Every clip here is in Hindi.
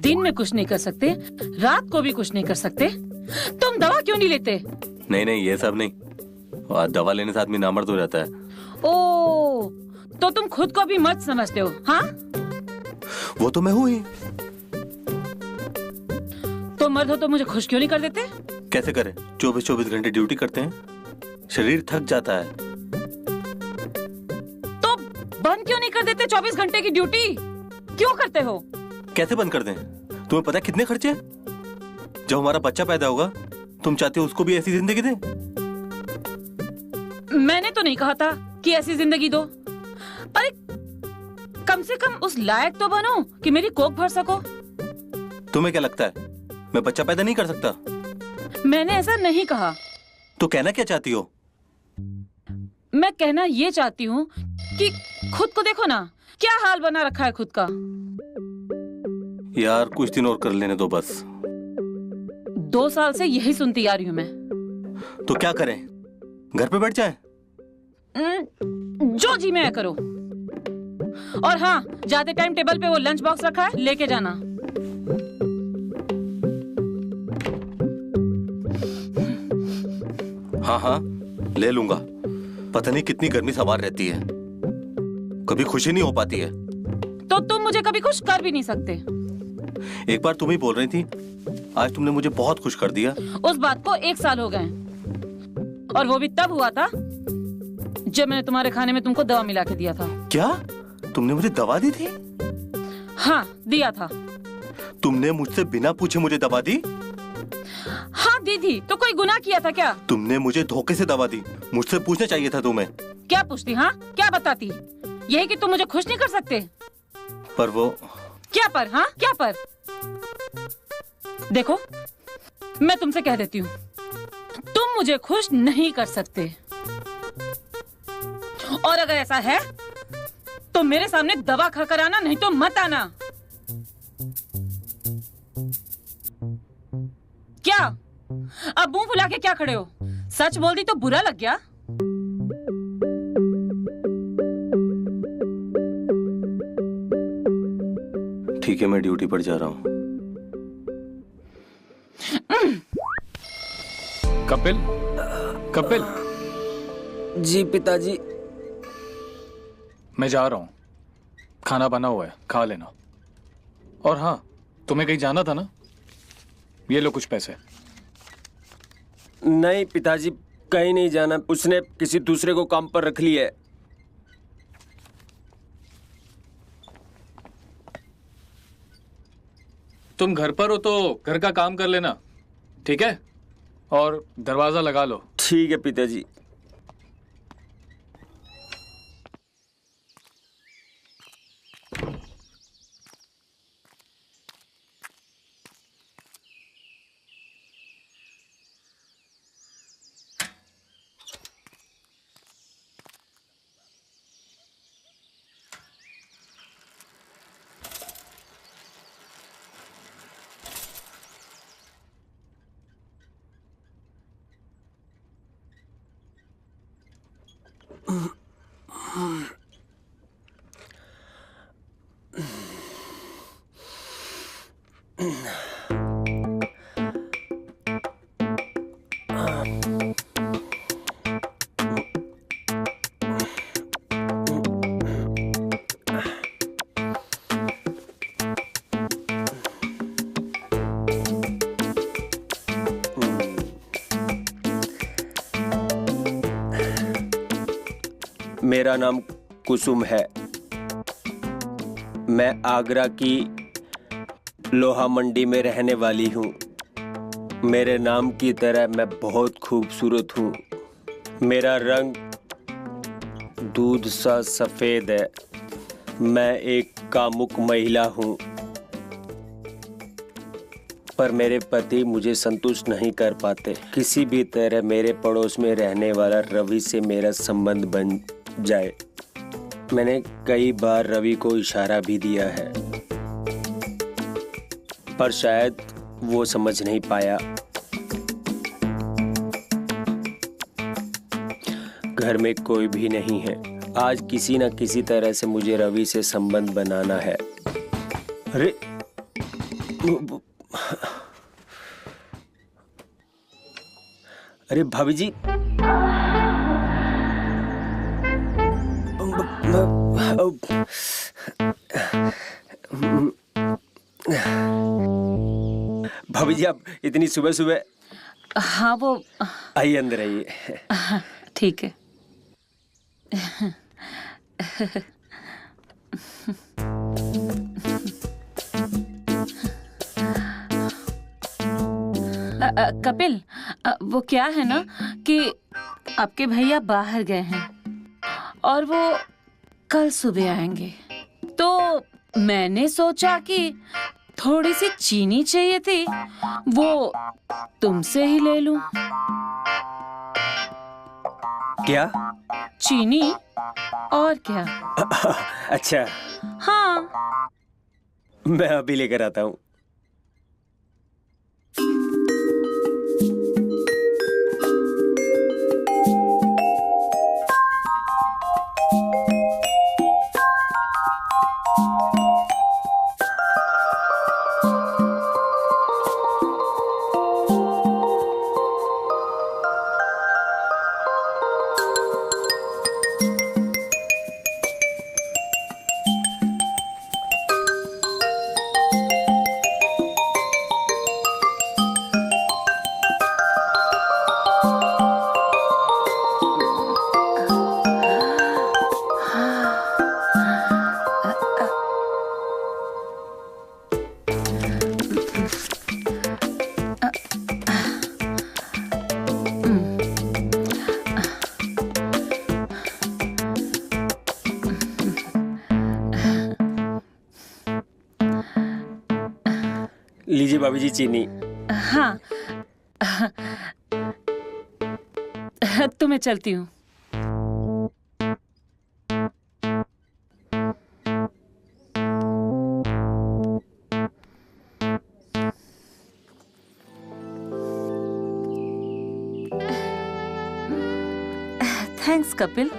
दिन में कुछ नहीं कर सकते, रात को भी कुछ नहीं कर सकते, तुम दवा क्यों नहीं लेते? नहीं, ये सब नहीं। दवा लेने से आदमी नामर्द हो जाता है। ओ, तो तुम खुद को भी मर्द समझते हो? हाँ, वो तो मैं हूँ ही। तो मर्द हो तो मुझे खुश क्यों नहीं कर देते? कैसे करें? 24 घंटे ड्यूटी करते हैं, शरीर थक जाता है। तो बंद क्यों नहीं कर देते 24 घंटे की ड्यूटी? क्यों करते हो? कैसे बंद कर दें? तुम्हें पता है कितने खर्चे? जब हमारा बच्चा पैदा होगा, तुम चाहते हो उसको भी ऐसी जिंदगी दें? मैंने तो नहीं कहा था कि ऐसी जिंदगी दो। अरे कम से कम उस लायक तो बनो कि मेरी कोख भर सको। तुम्हें क्या लगता है मैं बच्चा पैदा नहीं कर सकता? मैंने ऐसा नहीं कहा। तो कहना क्या चाहती हो? मैं कहना ये चाहती हूँ कि खुद को देखो ना, क्या हाल बना रखा है खुद का। यार कुछ दिन और कर लेने दो बस। 2 साल से यही सुनती आ रही हूँ मैं। तो क्या करें? घर पे बैठ जाएं? जो जी में करो। और हाँ, जाते टाइम टेबल पे वो लंच बॉक्स रखा है, लेके जाना। हाँ, ले लूंगा। पता नहीं कितनी गर्मी सवार रहती है, कभी खुशी नहीं हो पाती है। तो तुम मुझे कभी खुश कर भी नहीं सकते। एक बार तुम ही बोल रही थी, आज तुमने मुझे बहुत खुश कर दिया। उस बात को 1 साल हो गए, और वो भी तब हुआ था जब मैंने तुम्हारे खाने में तुमको दवा मिला के दिया था। क्या तुमने मुझे दवा दी थी? हाँ, दिया था। तुमने मुझसे बिना पूछे मुझे दवा दी? हाँ, दी थी। तो कोई गुनाह किया था क्या? तुमने मुझे धोखे से दवा दी, मुझसे पूछना चाहिए था तुम्हें। क्या पूछती? हाँ, क्या बताती? यही कि तुम मुझे खुश नहीं कर सकते। पर वो क्या पर? हाँ, क्या पर? देखो, मैं तुमसे कह देती हूँ, तुम मुझे खुश नहीं कर सकते। और अगर ऐसा है तो मेरे सामने दवा खाकर आना, नहीं तो मत आना। क्या अब मुंह फुला के क्या खड़े हो? सच बोल दी तो बुरा लग गया? ठीक है, मैं ड्यूटी पर जा रहा हूँ। कपिल। जी पिताजी। मैं जा रहा हूँ, खाना बना हुआ है, खा लेना। और हाँ, तुम्हें कहीं जाना था ना? ये लो कुछ पैसे। नहीं पिताजी, कहीं नहीं जाना, उसने किसी दूसरे को काम पर रख लिया है। तुम घर पर हो तो घर का काम कर लेना, ठीक है? और दरवाजा लगा लो। ठीक है पिताजी। मेरा नाम कुसुम है। मैं आगरा की लोहा मंडी में रहने वाली हूँ। मेरे नाम की तरह मैं बहुत खूबसूरत हूँ। मेरा रंग दूध सा सफ़ेद है। मैं एक कामुक महिला हूँ, पर मेरे पति मुझे संतुष्ट नहीं कर पाते। किसी भी तरह मेरे पड़ोस में रहने वाला रवि से मेरा संबंध बन जाए। मैंने कई बार रवि को इशारा भी दिया है, पर शायद वो समझ नहीं पाया। घर में कोई भी नहीं है। आज किसी न किसी तरह से मुझे रवि से संबंध बनाना है। अरे अरे भाभी जी, भाभी जी आप इतनी सुबह सुबह। हाँ वो आइए अंदर आइए। ठीक है। कपिल, वो क्या है ना कि आपके भैया बाहर गए हैं और वो कल सुबह आएंगे, तो मैंने सोचा कि थोड़ी सी चीनी चाहिए थी, वो तुमसे ही ले लूं। क्या? चीनी और क्या। अच्छा, हाँ मैं अभी लेकर आता हूँ। लीजिए भाभी जी चीनी। हाँ, तो मैं चलती हूँ। थैंक्स कपिल।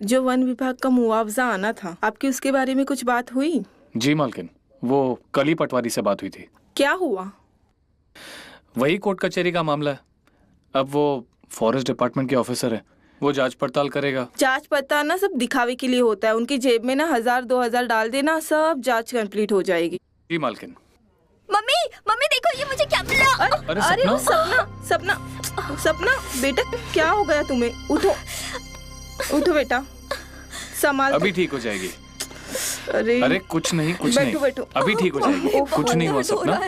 जो वन विभाग का मुआवजा आना था, आपकी उसके बारे में कुछ बात हुई? जी मालकिन, वो कल ही पटवारी से बात हुई थी। क्या हुआ? वही कोर्ट कचहरी का मामला है। अब वो फॉरेस्ट डिपार्टमेंट के ऑफिसर है, वो जांच पड़ताल करेगा। जांच पड़ताल ना सब दिखावे के लिए होता है। उनकी जेब में ना 1000-2000 डाल देना, सब जांच कंप्लीट हो जाएगी। जी मालकिन। मम्मी मम्मी देखो ये मुझे क्या मिला। अरे वो सपना सपना सपना बेटा, क्या हो गया तुम्हें? उठो उठो बेटा, संभाल। अभी ठीक हो जाएगी। अरे कुछ नहीं, कुछ बैठो, नहीं, बैठो। अभी ठीक हो जाएगी। कुछ नहीं हुआ सपना।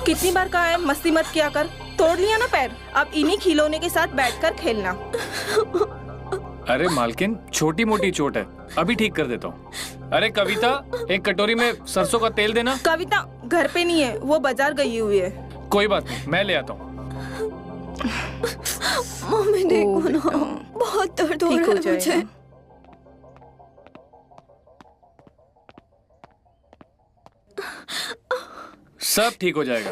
कितनी बार कहा है मस्ती मत किया कर, तोड़ लिया ना पैर। अब इन्हीं खिलौने के साथ बैठकर खेलना। अरे मालकिन, छोटी मोटी चोट है, अभी ठीक कर देता हूँ। अरे कविता, एक कटोरी में सरसों का तेल देना। कविता घर पे नहीं है, वो बाजार गई हुई है। कोई बात नहीं, मैं ले आता हूँ। मम्मी देखो ना, बहुत दर्द हो रहा है मुझे। सब ठीक हो जाएगा।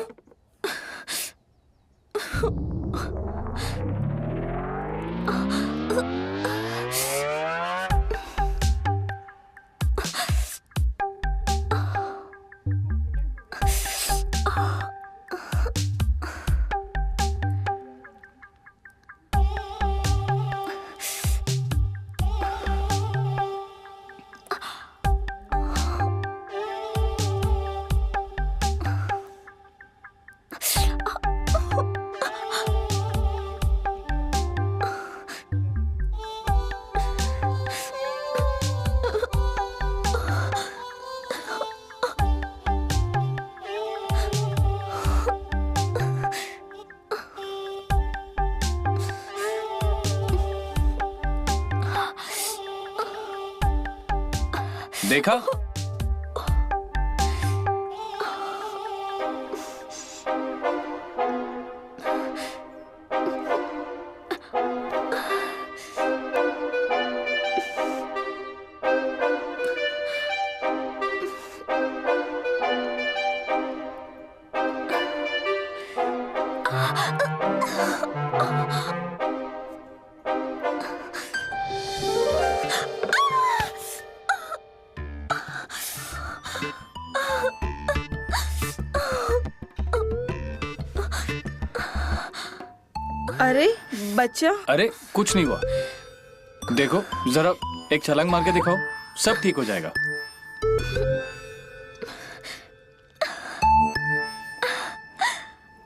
देखा? अरे बच्चा, अरे कुछ नहीं हुआ, देखो जरा एक छलांग मार के दिखाओ, सब ठीक हो जाएगा।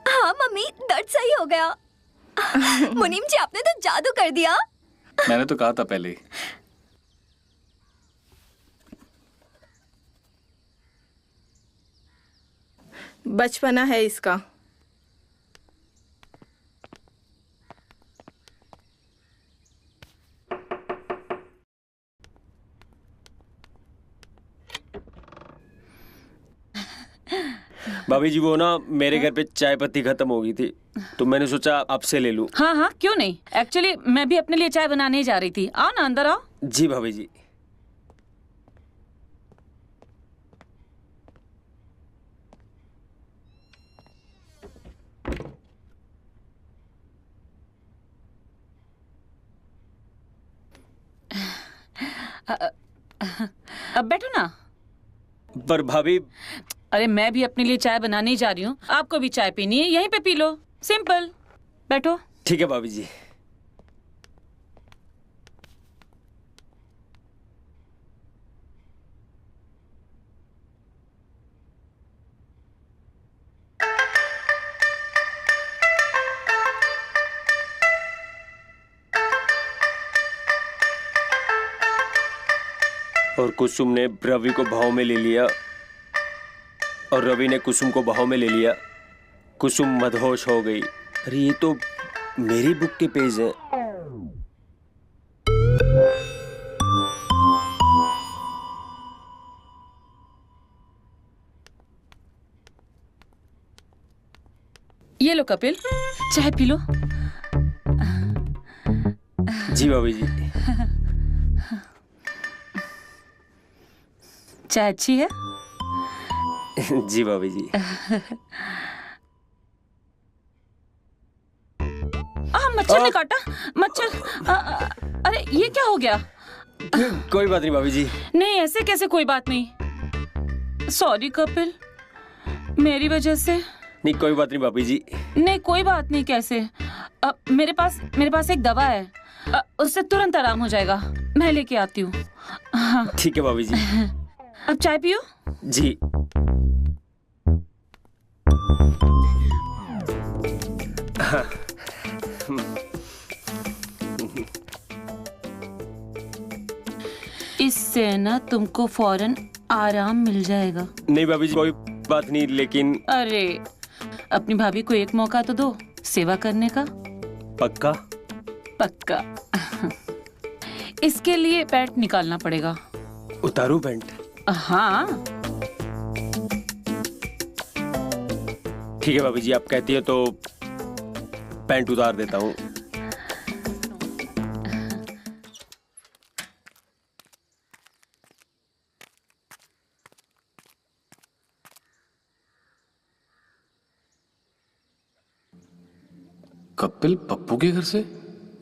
हाँ मम्मी, दर्द सही हो गया। मुनीम जी, आपने तो जादू कर दिया। मैंने तो कहा था पहले ही। बचपना है इसका। भाभी जी, वो ना मेरे घर पे चाय पत्ती खत्म हो गई थी, तो मैंने सोचा आपसे ले लूं। हाँ हाँ, क्यों नहीं। एक्चुअली मैं भी अपने लिए चाय बनाने ही जा रही थी। आओ ना, अंदर आओ। जी भाभी जी। अब बैठो ना। पर भाभी, अरे मैं भी अपने लिए चाय बनाने ही जा रही हूँ, आपको भी चाय पीनी है, यहीं पे पी लो, सिंपल। बैठो। ठीक है भाभी जी। और कुसुम ने रवि को भाव में ले लिया और रवि ने कुसुम को भाव में ले लिया। कुसुम मदहोश हो गई। अरे ये तो मेरी बुक के पेज हैं। ये लो कपिल, चाय पी लो। जी भाभी जी। चाय अच्छी है? जी भाभी जी। मच्छर ने काटा, मच्छर। अरे ये क्या हो गया? कोई बात नहीं भाभी जी। नहीं, ऐसे कैसे कोई बात नहीं। सॉरी कपिल, मेरी वजह से। नहीं कोई बात नहीं भाभी जी। नहीं कोई बात नहीं। कैसे? मेरे पास एक दवा है, उससे तुरंत आराम हो जाएगा। मैं लेके आती हूँ। हाँ ठीक है भाभी जी। अब चाय पियो। जी। हाँ। इससे ना तुमको फौरन आराम मिल जाएगा। नहीं भाभी जी, कोई बात नहीं, लेकिन अरे अपनी भाभी को एक मौका तो दो सेवा करने का। पक्का? पक्का। इसके लिए पैंट निकालना पड़ेगा। उतारू पैंट? हाँ ठीक है भाभी जी, आप कहती है तो पैंट उतार देता हूँ। कपिल पप्पू के घर से,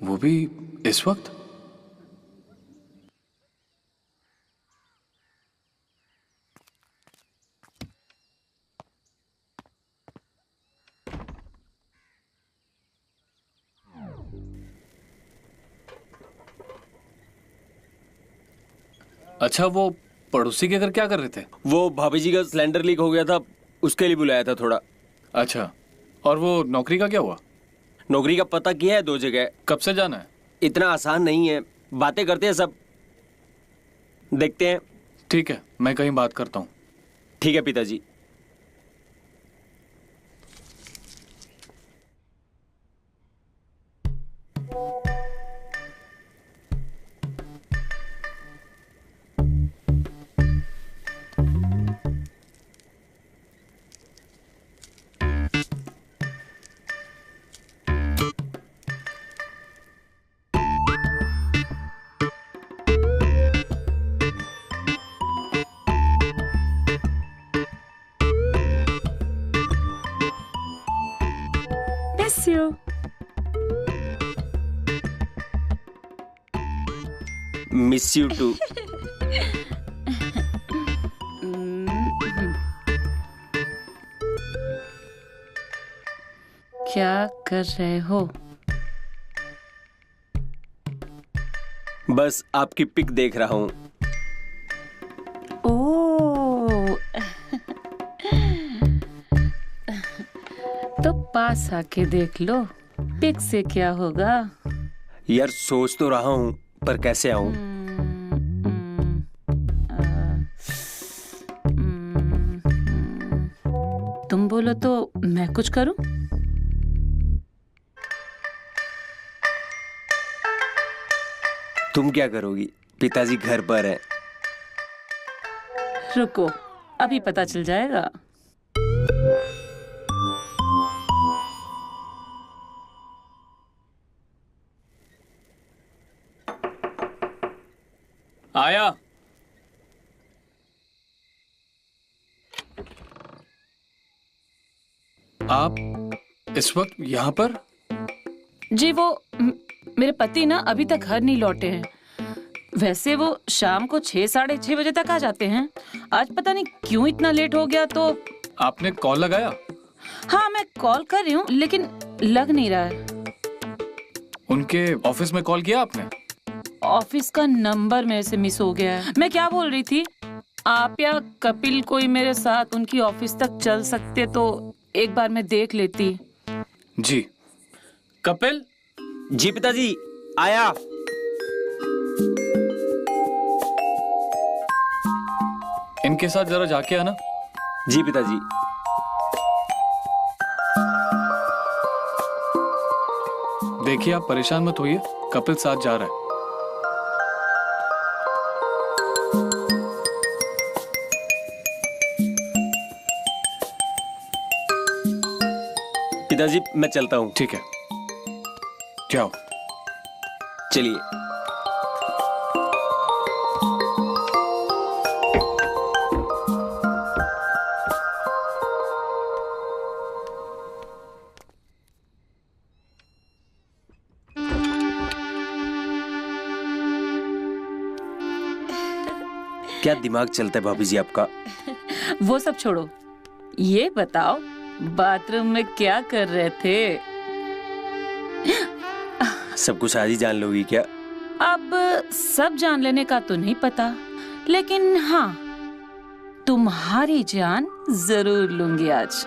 वो भी इस वक्त? अच्छा, वो पड़ोसी के घर क्या कर रहे थे? वो भाभी जी का सिलेंडर लीक हो गया था, उसके लिए बुलाया था थोड़ा। अच्छा, और वो नौकरी का क्या हुआ? नौकरी का पता किया है 2 जगह। कब से जाना है? इतना आसान नहीं है, बातें करते हैं सब, देखते हैं। ठीक है, मैं कहीं बात करता हूँ। ठीक है पिताजी। Miss you too. क्या कर रहे हो? बस आपकी पिक देख रहा हूँ। ओ तो पास आके देख लो, पिक से क्या होगा। यार सोच तो रहा हूँ, पर कैसे आऊँ? तुम बोलो तो मैं कुछ करूं? तुम क्या करोगी? पिताजी घर पर हैं। रुको, अभी पता चल जाएगा। आया। आप इस वक्त यहाँ पर? जी वो मेरे पति ना अभी तक घर नहीं लौटे हैं। वैसे वो शाम को 6 साढ़े 6 बजे तक आ जाते हैं। आज पता नहीं क्यों इतना लेट हो गया। तो आपने कॉल लगाया? हाँ, मैं कॉल कर रही हूँ लेकिन लग नहीं रहा है। उनके ऑफिस में कॉल किया आपने? ऑफिस का नंबर मेरे से मिस हो गया है। मैं क्या बोल रही थी, आप या कपिल कोई मेरे साथ उनकी ऑफिस तक चल सकते तो एक बार मैं देख लेती। जी। कपिल? जी पिताजी, आया। इनके साथ जरा जाके आना। जी पिताजी। देखिए आप परेशान मत होइए, कपिल साथ जा रहा है। पिताजी मैं चलता हूँ। ठीक है, जाओ। चलिए। क्या दिमाग चलता है भाभी जी आपका? वो सब छोड़ो, ये बताओ बाथरूम में क्या कर रहे थे? सब कुछ आज ही जान लोगी क्या? अब सब जान लेने का तो नहीं पता, लेकिन हाँ, तुम्हारी जान जरूर लूंगी आज।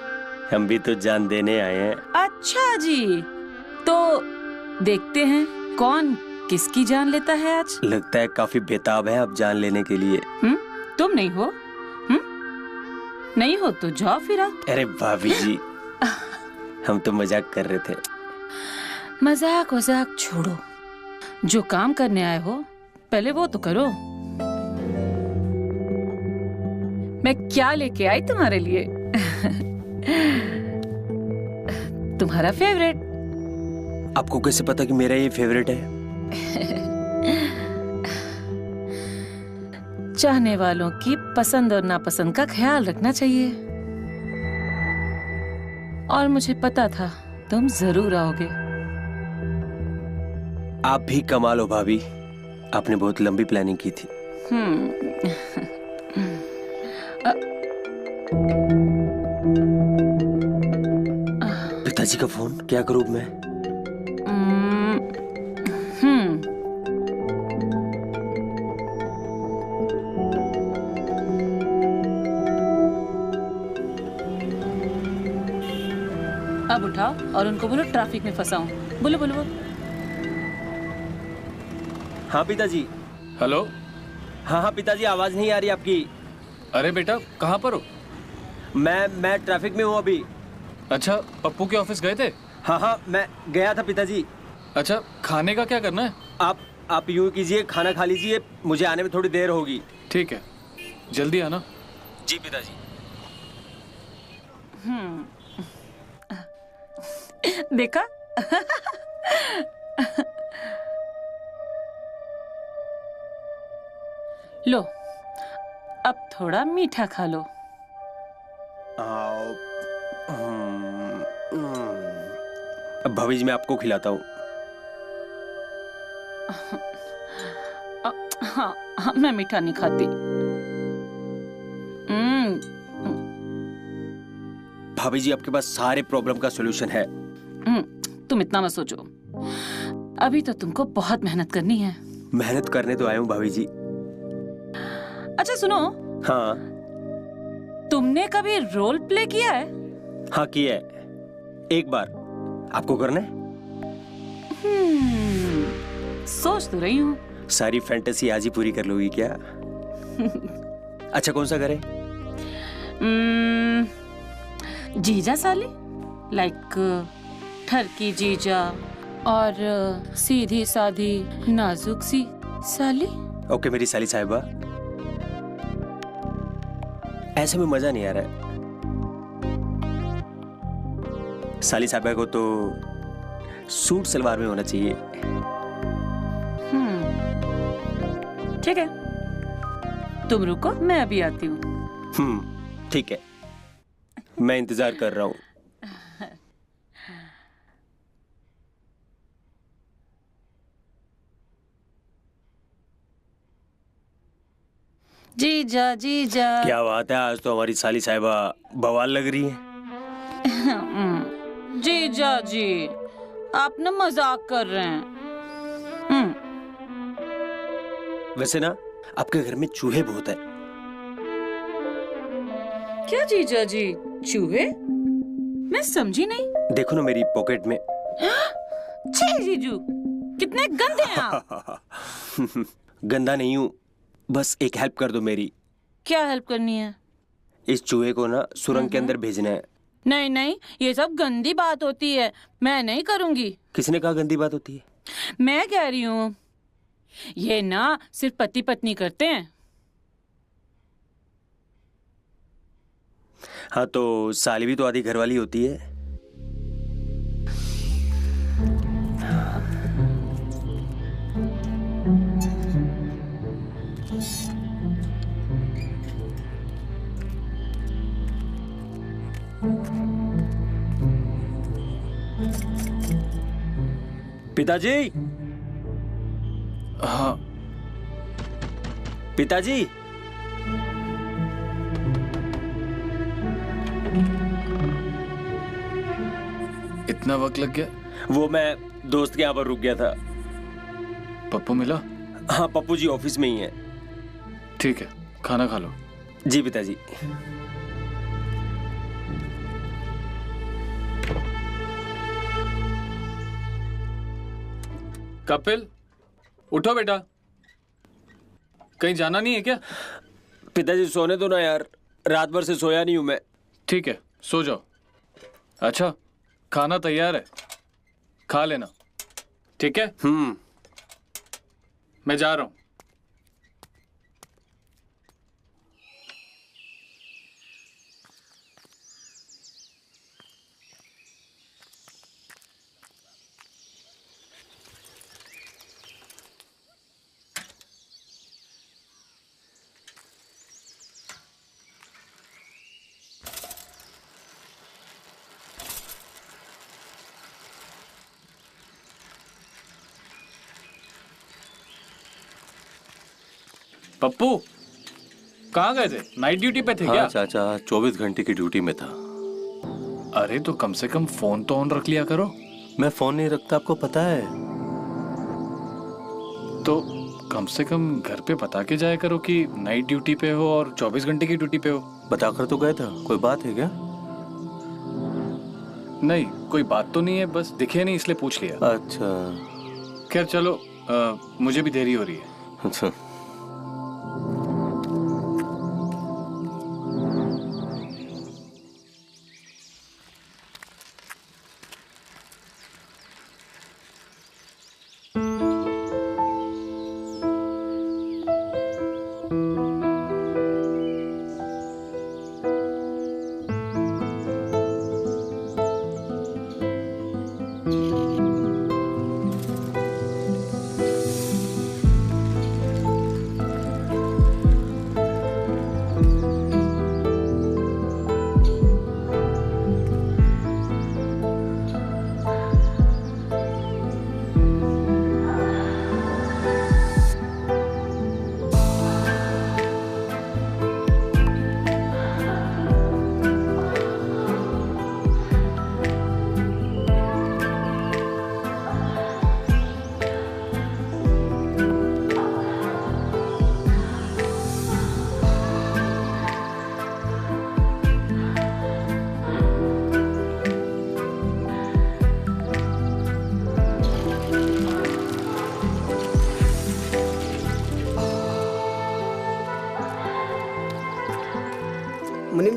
हम भी तो जान देने आए हैं। अच्छा जी, तो देखते हैं कौन किसकी जान लेता है आज। लगता है काफी बेताब है आप जान लेने के लिए। तुम नहीं हो? नहीं हो तो जाओ फिर आओ। अरे भाभी जी, हम तो मजाक कर रहे थे। मजाक वजाक छोड़ो, जो काम करने आए हो पहले वो तो करो। मैं क्या लेके आई तुम्हारे लिए? तुम्हारा फेवरेट। आपको कैसे पता कि मेरा ये फेवरेट है? चाहने वालों की पसंद और नापसंद का ख्याल रखना चाहिए, और मुझे पता था तुम जरूर आओगे। आप भी कमाल हो भाभी, आपने बहुत लंबी प्लानिंग की थी। पिताजी का फोन, क्या करूं मैं? अब उठाओ और उनको बोलो ट्रैफिक में फंसा हूं। बोलो बोलो बोलो। हाँ पिताजी। हेलो। हाँ हाँ पिताजी, आवाज नहीं आ रही आपकी। अरे बेटा कहाँ पर हो? मैं ट्रैफिक में हूँ अभी। अच्छा, पप्पू के ऑफिस गए थे? हाँ हाँ मैं गया था पिताजी। अच्छा, खाने का क्या करना है? आप यूं कीजिए, खाना खा लीजिए, मुझे आने में थोड़ी देर होगी। ठीक है, जल्दी आना। जी पिताजी। देखा? लो, अब थोड़ा मीठा खा लो। अब भाभी जी मैं आपको खिलाता हूँ। हाँ, मैं मीठा नहीं खाती। भाभी जी आपके पास सारे प्रॉब्लम का सॉल्यूशन है। तुम इतना मत सोचो, अभी तो तुमको बहुत मेहनत करनी है। मेहनत करने तो आया हूँ भाभी जी। अच्छा सुनो, हाँ तुमने कभी रोल प्ले किया है? हाँ किया है, एक बार। आपको करना है? सोच तो रही हूँ। सारी फैंटेसी आज ही पूरी कर लोगी क्या? अच्छा कौन सा करें? जीजा साली, लाइक ठरकी जीजा और सीधी साधी नाजुक सी साली। ओके मेरी साली साहिबा, ऐसे में मजा नहीं आ रहा है। साली साहिबा को तो सूट सलवार में होना चाहिए। ठीक है, तुम रुको, मैं अभी आती हूँ। ठीक है, मैं इंतजार कर रहा हूँ। जीजा जीजा। क्या बात है, आज तो हमारी साली साहिबा बवाल लग रही है। जीजा जी, आप ना मजाक कर रहे हैं। वैसे ना आपके घर में चूहे बहुत है। क्या जीजा जी, चूहे? मैं समझी नहीं। देखो ना मेरी पॉकेट में। छे जीजू, कितने गंदे हैं आप। गंदा नहीं हूँ, बस एक हेल्प कर दो मेरी। क्या हेल्प करनी है? इस चूहे को ना सुरंग के अंदर भेजना है। नहीं नहीं, ये सब गंदी बात होती है, मैं नहीं करूंगी। किसने कहा गंदी बात होती है? मैं कह रही हूँ, ये ना सिर्फ पति पत्नी करते हैं। हाँ तो साली भी तो आधी घरवाली होती है। पिताजी, हाँ पिताजी, इतना वक्त लग गया? वो मैं दोस्त के यहाँ पर रुक गया था। पप्पू मिला? हाँ पप्पू जी ऑफिस में ही है। ठीक है, खाना खा लो। जी पिताजी। कपिल, उठो बेटा, कहीं जाना नहीं है क्या? पिताजी सोने दो ना यार, रात भर से सोया नहीं हूं मैं। ठीक है, सो जाओ। अच्छा, खाना तैयार है, खा लेना। ठीक है? मैं जा रहा हूं। पप्पू, कहाँ गए थे? नाइट ड्यूटी पे थे क्या? हाँ चाचा, 24 घंटे की ड्यूटी में था। अरे तो कम से कम फोन तो ऑन रख लिया करो। मैं फोन नहीं रखता, आपको पता है। तो कम से कम घर पे बता के जाया करो कि नाइट ड्यूटी पे हो और 24 घंटे की ड्यूटी पे हो। बताकर तो गए था, कोई बात है क्या? नहीं, कोई बात तो नहीं है, बस दिखे नहीं इसलिए पूछ लिया। अच्छा। खैर चलो, मुझे भी देरी हो रही है। अच्छा।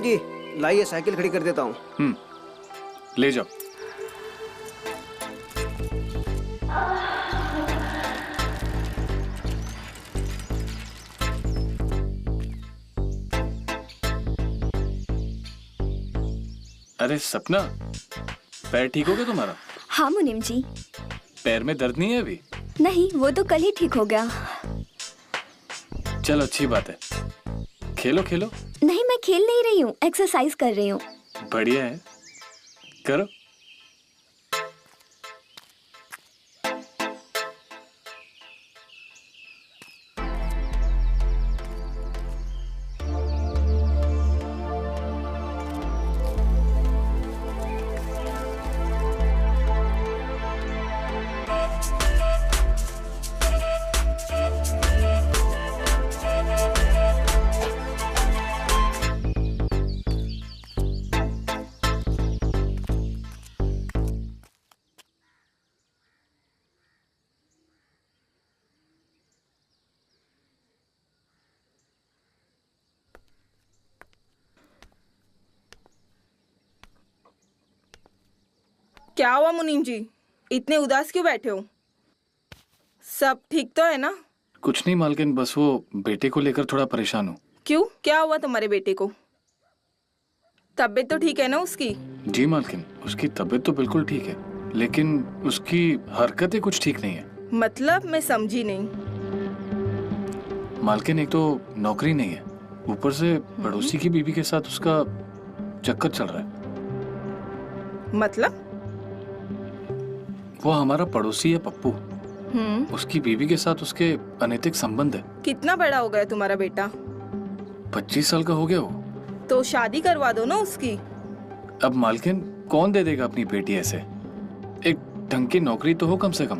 जी लाइए साइकिल खड़ी कर देता हूँ। ले जाओ। अरे सपना, पैर ठीक हो गया तुम्हारा? हाँ मुनीम जी। पैर में दर्द नहीं है अभी? नहीं, वो तो कल ही ठीक हो गया। चलो अच्छी बात है, खेलो खेलो। नहीं, मैं खेल नहीं रही हूँ, एक्सरसाइज कर रही हूँ। बढ़िया है, करो। क्या हुआ मुनीम जी, इतने उदास क्यों बैठे हो? सब ठीक तो है ना? कुछ नहीं मालकिन, बस वो बेटे को लेकर थोड़ा परेशान हूँ। क्यों, क्या हुआ तुम्हारे बेटे को? तबीयत तो ठीक है ना उसकी? जी मालकिन, उसकी तबीयत तो बिल्कुल ठीक है, लेकिन उसकी हरकतें कुछ ठीक नहीं है। मतलब मैं समझी नहीं। मालकिन एक तो नौकरी नहीं है, ऊपर से पड़ोसी की बीवी के साथ उसका चक्कर चल रहा है। मतलब? वो हमारा पड़ोसी है पप्पू, उसकी बीवी के साथ उसके अनैतिक संबंध है। कितना बड़ा हो गया तुम्हारा बेटा? 25 साल का हो गया वो। तो शादी करवा दो ना उसकी। अब मालकिन कौन दे देगा अपनी बेटी ऐसे? एक ढंग की नौकरी तो हो कम से कम।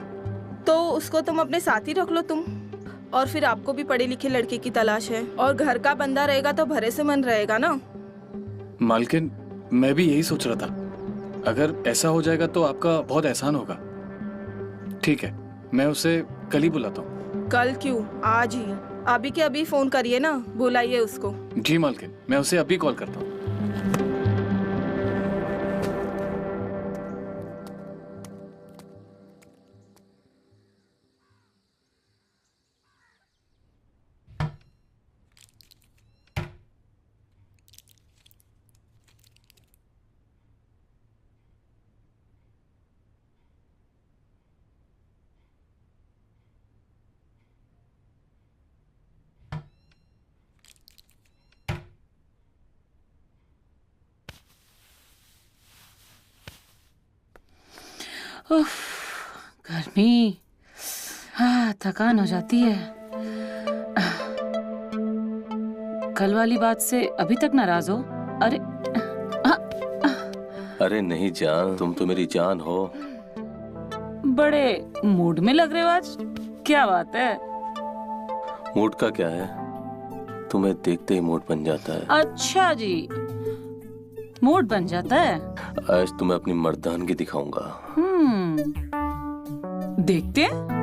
तो उसको तुम अपने साथ ही रख लो तुम। और फिर आपको भी पढ़े लिखे लड़के की तलाश है, और घर का बंदा रहेगा तो भरे से मन रहेगा ना। मालकिन मैं भी यही सोच रहा था, अगर ऐसा हो जाएगा तो आपका बहुत एहसान होगा। ठीक है, मैं उसे कल ही बुलाता हूँ। कल क्यों, आज ही, अभी के अभी फोन करिए ना, बुलाइए उसको। जी मालकिन, मैं उसे अभी कॉल करता हूँ। उफ, गर्मी, हाँ थकान हो जाती है। कल वाली बात से अभी तक नाराज हो? अरे अरे नहीं जान, तुम तो मेरी जान हो। बड़े मूड में लग रहे हो आज, क्या बात है? मूड का क्या है, तुम्हें देखते ही मूड बन जाता है। अच्छा जी, मूड बन जाता है। आज तुम्हें अपनी मर्दानगी दिखाऊंगा। देखते हैं।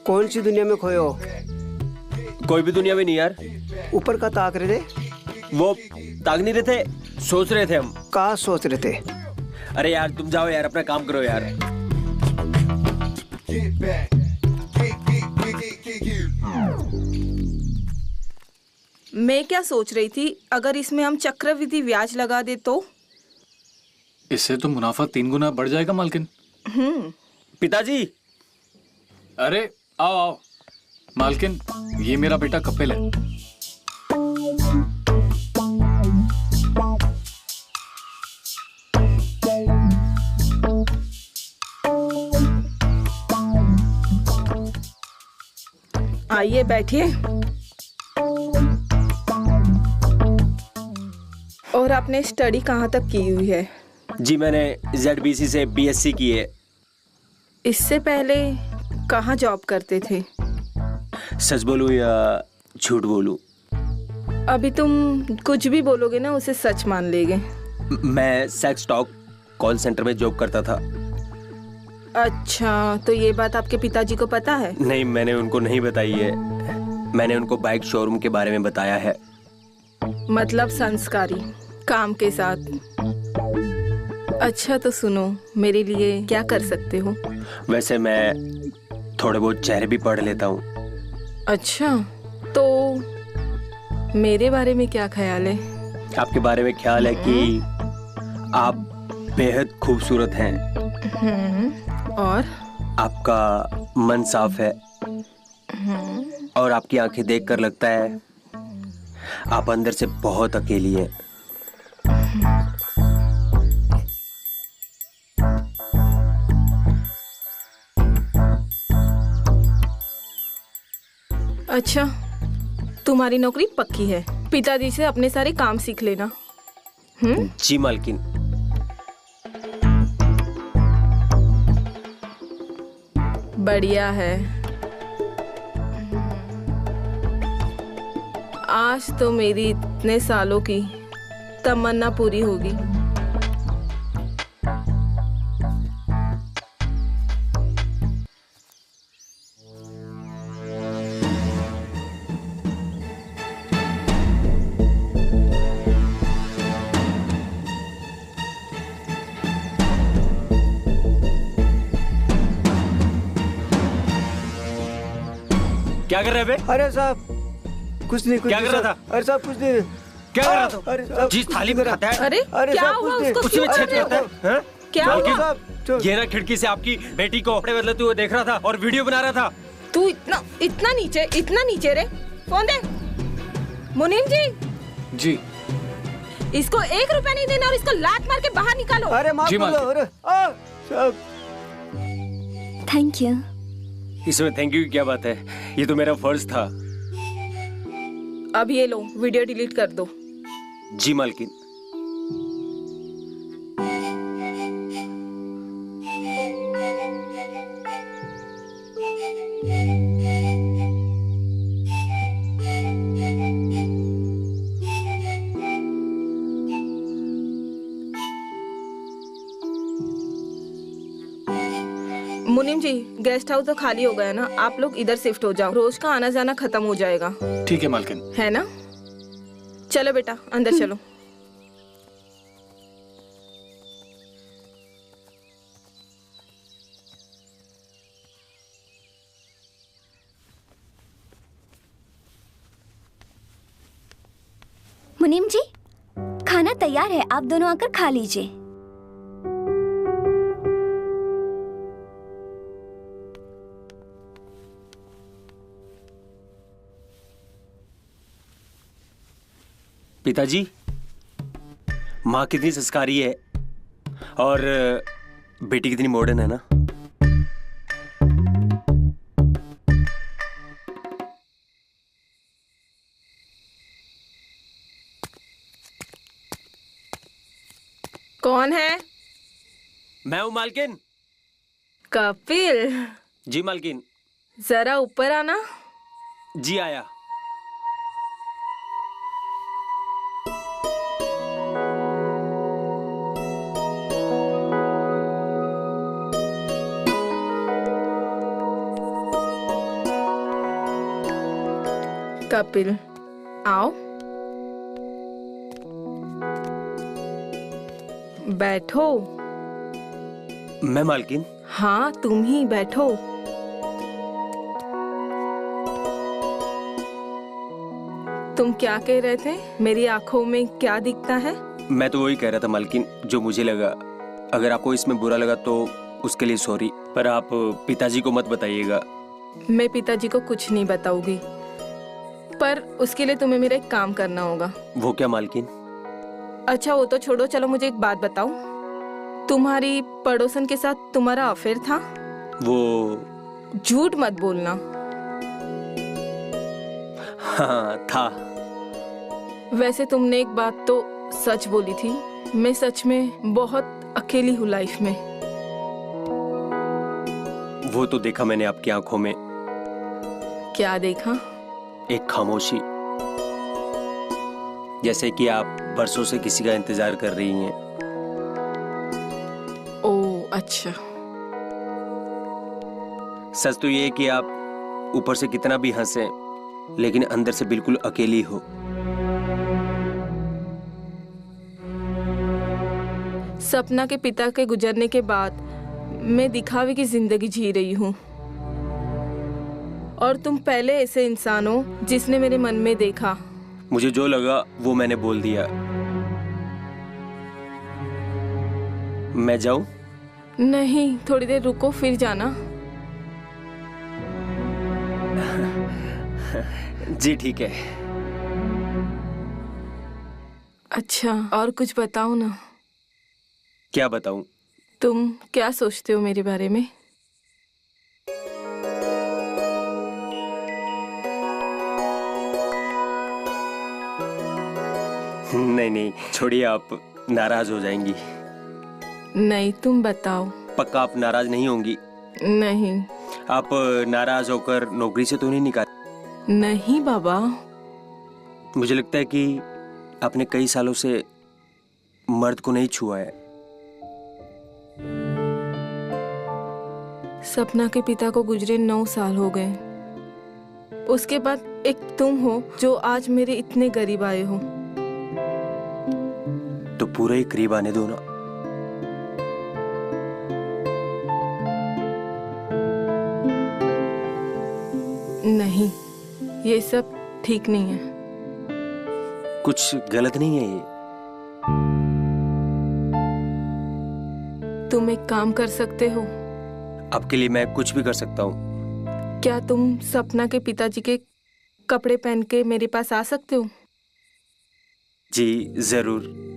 कौन सी दुनिया में खोए हो? कोई भी दुनिया में नहीं यार। ऊपर का ताक रहे थे? वो ताक नहीं रहे थे, सोच रहे थे हम। कहाँ सोच रहे थे? अरे यार तुम जाओ यार, अपना काम करो यार। मैं क्या सोच रही थी, अगर इसमें हम चक्रवृद्धि ब्याज लगा दे तो? इससे तो मुनाफा 3 गुना बढ़ जाएगा मालकिन। पिताजी। अरे आओ आओ मालकिन, ये मेरा बेटा कपिल है। आइए बैठिए। और आपने स्टडी कहाँ तक की हुई है? जी मैंने ZBC से BSc की है। इससे पहले कहाँ जॉब करते थे? सच बोलूं या झूठ बोलूं? अभी तुम कुछ भी बोलोगे ना, उसे सच मान लेंगे। मैं सेक्स टॉक कॉल सेंटर में जॉब करता था। अच्छा, तो ये बात आपके पिताजी को पता है? नहीं, मैंने उनको नहीं बताई है। मैंने उनको बाइक शोरूम के बारे में बताया है। मतलब संस्कारी, काम के साथ। अच्छा तो सुनो, मेरे लिए क्या कर सकते हो? वैसे मैं थोड़े बहुत चेहरे भी पढ़ लेता हूँ। अच्छा, तो मेरे बारे में क्या ख्याल है? आपके बारे में ख्याल है कि आप बेहद खूबसूरत हैं। और आपका मन साफ है और आपकी आंखें देखकर लगता है आप अंदर से बहुत अकेली हैं। अच्छा, तुम्हारी नौकरी पक्की है। पिताजी से अपने सारे काम सीख लेना। जी मालकिन। बढ़िया है। आज तो मेरी इतने सालों की तमन्ना पूरी होगी। क्या कर रहे बे? अरे साहब कुछ नहीं, कुछ क्या नहीं कर रहा साहब। अरे साहब कुछ नहीं। क्या कर रहा था? अरे साहब, जिस थाली में खाता है। अरे अरे क्या साहब, हुआ? कुछ नहीं। उसको उसी क्यों में कर छेद रहे करता हो? है। हाँ? क्या मालकिन हुआ? साहब, ये ना खिड़की से आपकी बेटी को कपड़े बदलते हुए देख रहा था और वीडियो बना रहा था। तू इतना इतना नीचे रे। फोन दे। मुनीम जी, जी इसको 1 रुपया नहीं देना और इसको लात मार के बाहर निकालो। अरे माफ जी, कर दो। मालकिन। अरे साहब, थैंक यू। इसमें थैंक यू की क्या बात है? ये तो मेरा फर्ज था। अब ये लो, वीडियो डिलीट कर दो। जी मालकिन। मुनीम जी, गेस्ट हाउस तो खाली हो गया ना, आप लोग इधर शिफ्ट हो जाओ। रोज का आना जाना खत्म हो जाएगा। ठीक है मालकिन। है ना? चलो बेटा, अंदर चलो। मुनीम जी, खाना तैयार है, आप दोनों आकर खा लीजिए। पिताजी, माँ कितनी संस्कारी है और बेटी कितनी मॉडर्न है ना। कौन है? मैं हूँ मालकिन। कपिल, जी मालकिन। जरा ऊपर आना। जी आया। कपिल, आओ, बैठो। मैं मालकिन? हाँ, तुम ही बैठो। तुम क्या कह रहे थे? मेरी आंखों में क्या दिखता है? मैं तो वही कह रहा था मालकिन, जो मुझे लगा। अगर आपको इसमें बुरा लगा तो उसके लिए सॉरी, पर आप पिताजी को मत बताइएगा। मैं पिताजी को कुछ नहीं बताऊंगी, पर उसके लिए तुम्हें मेरा एक काम करना होगा। वो क्या मालकिन? अच्छा वो तो छोड़ो, चलो मुझे एक बात बताओ, तुम्हारी पड़ोसन के साथ तुम्हारा अफेयर था? वो झूठ मत बोलना। हाँ था। वैसे तुमने एक बात तो सच बोली थी, मैं सच में बहुत अकेली हूँ लाइफ में। वो तो देखा मैंने आपकी आंखों में। क्या देखा? एक खामोशी, जैसे कि आप बरसों से किसी का इंतजार कर रही हैं। ओह अच्छा। सच तो ये है कि आप ऊपर से कितना भी हंसे, लेकिन अंदर से बिल्कुल अकेली हो। सपना के पिता के गुजरने के बाद मैं दिखावे की जिंदगी जी रही हूँ, और तुम पहले ऐसे इंसान हो जिसने मेरे मन में देखा। मुझे जो लगा वो मैंने बोल दिया। मैं जाऊं? नहीं, थोड़ी देर रुको फिर जाना। जी ठीक है। अच्छा, और कुछ बताओ ना। क्या बताऊं? तुम क्या सोचते हो मेरे बारे में? नहीं नहीं, छोड़िए, आप नाराज हो जाएंगी। नहीं, तुम बताओ। पक्का आप नाराज नहीं होंगी? नहीं। आप नाराज होकर नौकरी से तो नहीं निकाल? नहीं बाबा। मुझे लगता है कि आपने कई सालों से मर्द को नहीं छुआ है। सपना के पिता को गुजरे 9 साल हो गए। उसके बाद एक तुम हो जो आज मेरे इतने करीब आए हो। तो पूरे ही करीब आने दो ना। नहीं, ये सब ठीक नहीं है। कुछ गलत नहीं है ये? तुम एक काम कर सकते हो? आपके लिए मैं कुछ भी कर सकता हूँ। क्या तुम सपना के पिताजी के कपड़े पहन के मेरे पास आ सकते हो? जी जरूर।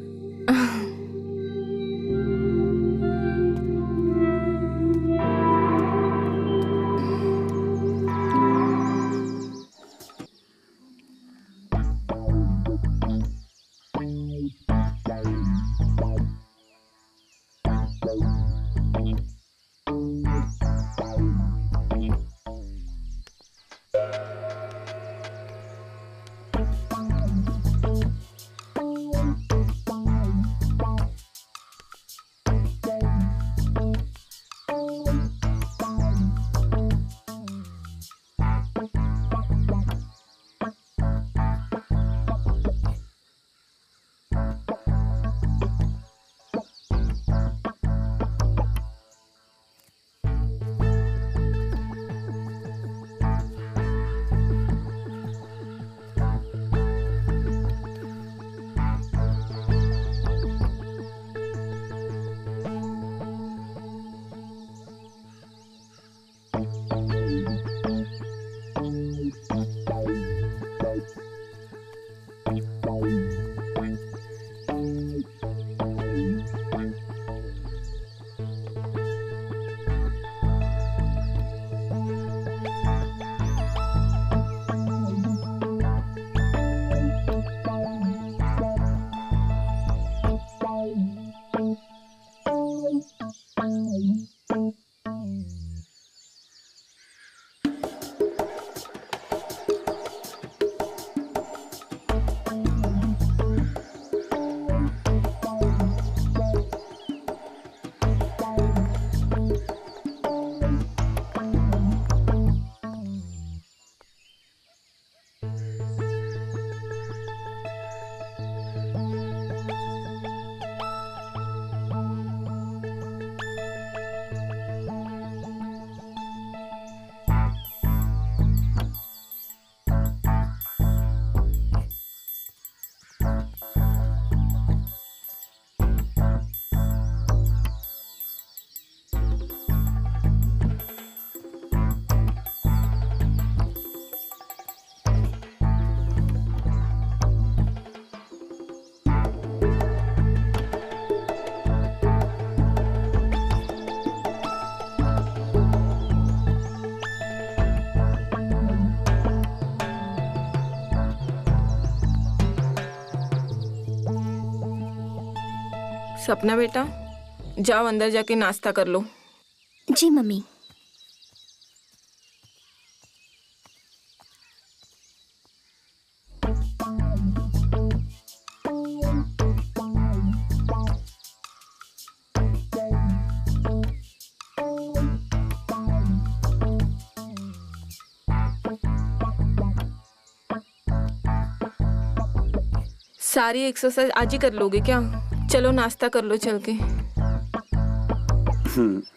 सपना बेटा, जाओ अंदर जाके नाश्ता कर लो। जी मम्मी। सारी एक्सरसाइज आज ही कर लोगे क्या? चलो नाश्ता कर लो चल के।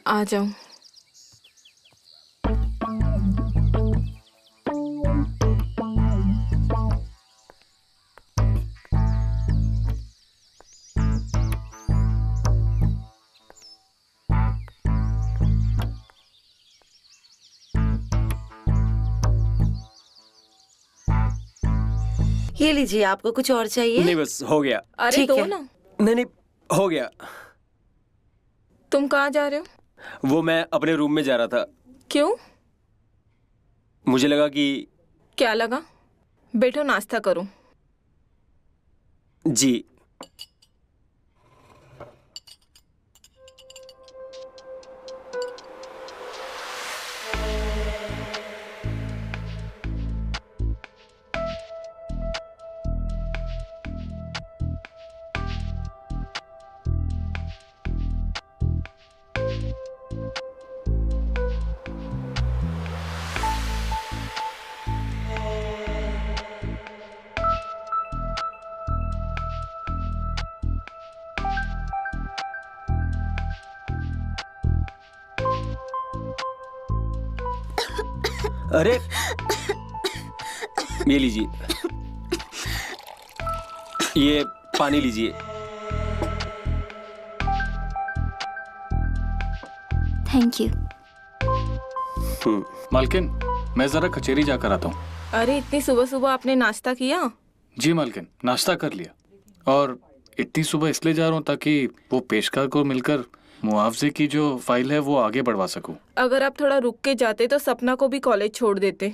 आ जाओ। ये लीजिए, आपको कुछ और चाहिए? नहीं बस हो गया। अरे ठीक दो है। ना। नहीं हो गया। तुम कहाँ जा रहे हो? वो मैं अपने रूम में जा रहा था। क्यों? मुझे लगा कि क्या लगा? बैठो नाश्ता करो। जी। अरे ये लीजिए, ये पानी लीजिए। Thank you. मालकिन, मैं जरा कचेरी जाकर आता हूँ। अरे इतनी सुबह सुबह आपने नाश्ता किया? जी मालकिन, नाश्ता कर लिया। और इतनी सुबह इसलिए जा रहा हूँ ताकि वो पेशकार को मिलकर मुआवजे की जो फाइल है वो आगे बढ़वा सकूं। अगर आप थोड़ा रुक के जाते तो सपना को भी कॉलेज छोड़ देते।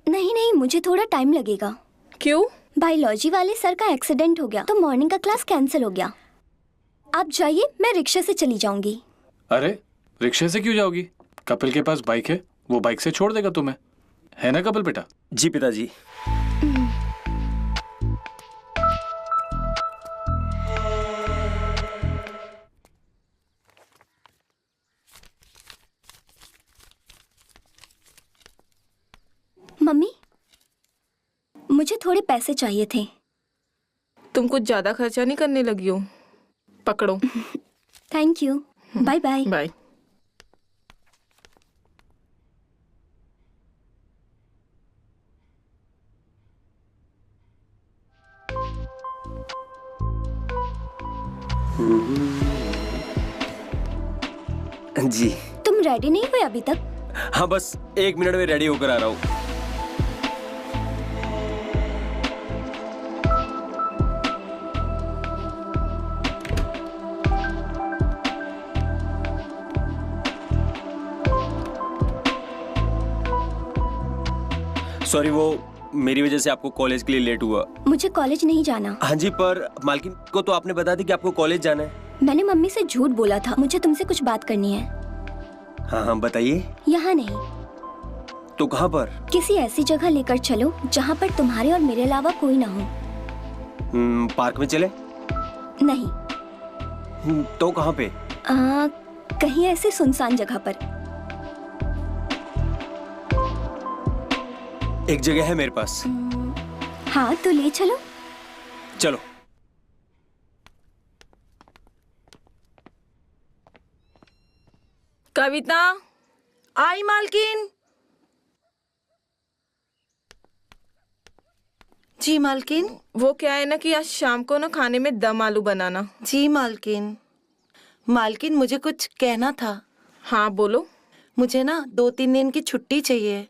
नहीं नहीं, मुझे थोड़ा टाइम लगेगा। क्यों? बायोलॉजी वाले सर का एक्सीडेंट हो गया तो मॉर्निंग का क्लास कैंसिल हो गया। आप जाइए, मैं रिक्शा से चली जाऊंगी। अरे रिक्शे से क्यों जाओगी? कपिल के पास बाइक है, वो बाइक से छोड़ देगा तुम्हें, है ना कपिल बेटा? जी पिताजी। मम्मी, मुझे थोड़े पैसे चाहिए थे। तुम कुछ ज्यादा खर्चा नहीं करने लगी हो? पकड़ो। Thank you. Bye bye. Bye. जी। तुम रेडी नहीं हुए अभी तक? हाँ बस 1 मिनट में रेडी होकर आ रहा हूँ। सॉरी, वो मेरी वजह से आपको कॉलेज के लिए लेट हुआ। मुझे कॉलेज नहीं जाना। हाँ जी, पर मालकिन को तो आपने बता दी कि आपको कॉलेज जाना है। मैंने मम्मी से झूठ बोला था। मुझे तुमसे कुछ बात करनी है। हाँ हाँ बताइए। यहाँ नहीं, तो कहाँ पर? किसी ऐसी जगह लेकर चलो जहाँ पर तुम्हारे और मेरे अलावा कोई ना हो। पार्क में चले? नहीं। तो कहाँ पे? कहीं ऐसी सुनसान जगह पर। एक जगह है मेरे पास। हाँ तो ले चलो। चलो। कविता। आई मालकिन। जी मालकिन। वो क्या है ना कि आज शाम को ना खाने में दम आलू बनाना। जी मालकिन। मालकिन मुझे कुछ कहना था। हाँ बोलो। मुझे ना 2-3 दिन की छुट्टी चाहिए।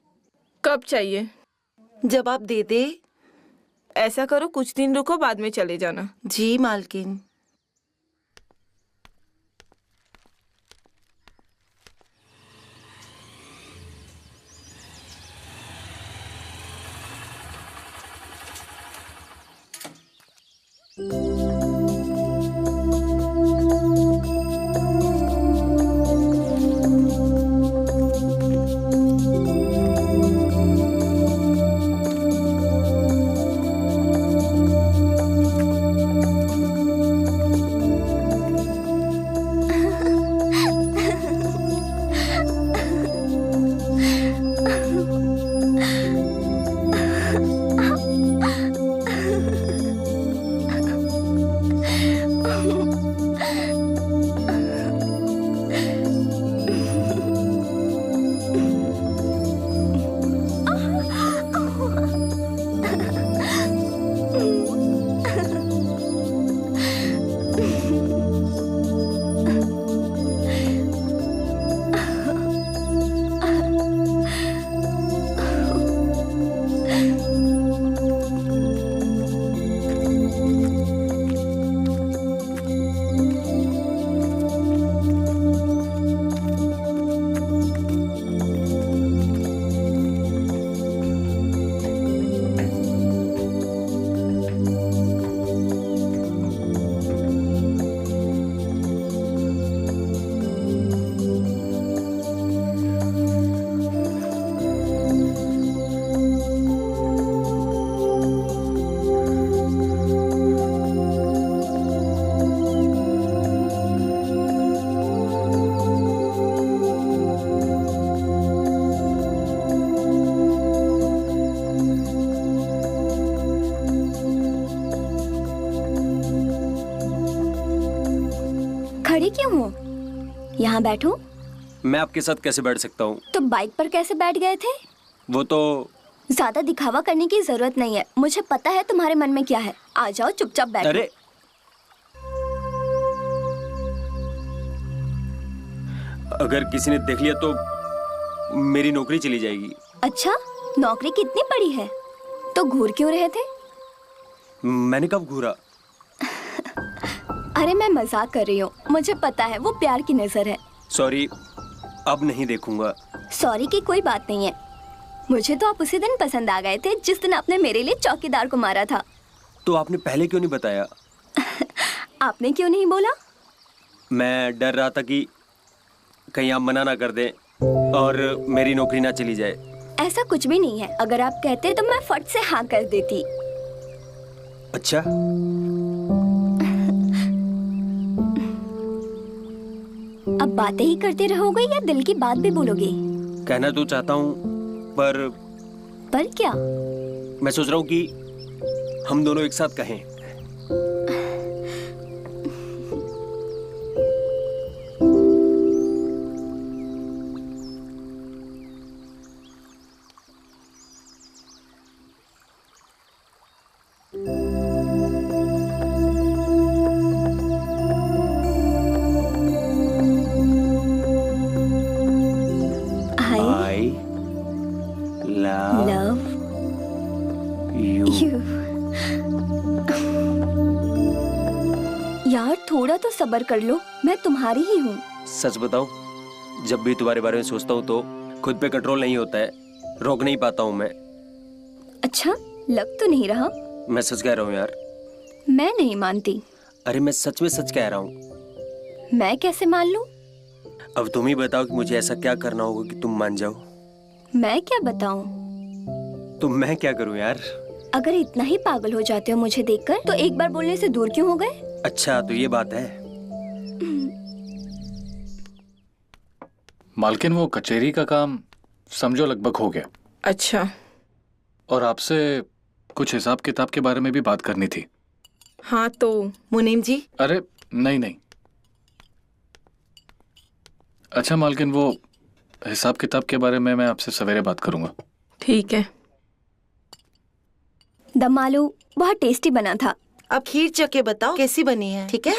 कब चाहिए? जब आप दे दे। ऐसा करो, कुछ दिन रुको, बाद में चले जाना। जी मालकिन। यहाँ बैठूं? मैं आपके साथ कैसे बैठ सकता हूँ? तो बाइक पर कैसे बैठ गए थे? वो तो ज्यादा दिखावा करने की जरूरत नहीं है, मुझे पता है तुम्हारे मन में क्या है। आ जाओ, चुपचाप बैठो। अरे अगर किसी ने देख लिया तो मेरी नौकरी चली जाएगी। अच्छा, नौकरी कितनी बड़ी है? तो घूर क्यों रहे थे? मैंने कब घूरा? अरे मैं मजाक कर रही हूँ, मुझे पता है वो प्यार की नजर है। सॉरी, अब नहीं देखूंगा। सॉरी की कोई बात नहीं है। मुझे तो आप उसी दिन पसंद आ गए थे जिस दिन आपने मेरे लिए चौकीदार को मारा था। तो आपने पहले क्यों नहीं बताया? आपने क्यों नहीं बोला? मैं डर रहा था कि कहीं आप मना ना कर दें और मेरी नौकरी ना चली जाए। ऐसा कुछ भी नहीं है, अगर आप कहते तो मैं फट से हाँ कर देती। अच्छा, अब बातें ही करते रहोगे या दिल की बात भी बोलोगे? कहना तो चाहता हूँ पर क्या? मैं सोच रहा हूँ कि हम दोनों एक साथ कहें। I love you। यार थोड़ा तो सब्र कर लो, मैं तुम्हारी ही हूँ। सच बताऊं, जब भी तुम्हारे बारे में सोचता हूँ तो खुद पे कंट्रोल नहीं होता है, रोक नहीं पाता हूँ मैं। अच्छा, लग तो नहीं रहा। मैं सच कह रहा हूँ यार। मैं नहीं मानती। अरे मैं सच में सच कह रहा हूँ। मैं कैसे मान लूं? अब तुम ही बताओ कि मुझे ऐसा क्या करना होगा कि तुम मान जाओ। मैं क्या बताऊं? तो मैं क्या करूं यार? अगर इतना ही पागल हो जाते हो मुझे देखकर, तो एक बार बोलने से दूर क्यों हो गए? अच्छा, तो ये बात है। मालकिन, वो कचहरी का काम समझो लगभग हो गया। अच्छा। और आपसे कुछ हिसाब किताब के बारे में भी बात करनी थी। हाँ तो मुनीम जी। अरे नहीं। अच्छा मालकिन, वो हिसाब किताब के बारे में मैं आपसे सवेरे बात करूंगा। ठीक है। दम आलू बहुत टेस्टी बना था। अब खीर चख के बताओ कैसी बनी है, ठीक है?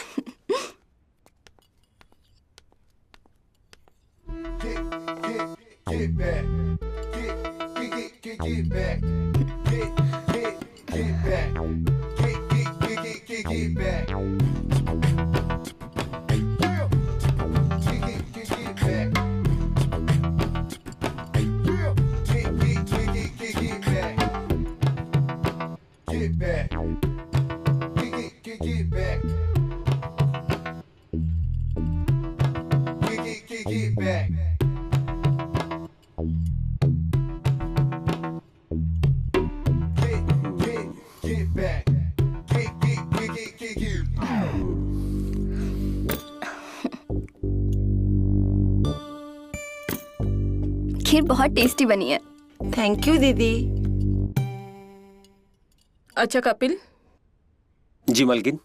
खीर बहुत टेस्टी बनी है। थैंक यू दीदी। अच्छा कपिल, जी मालकिन।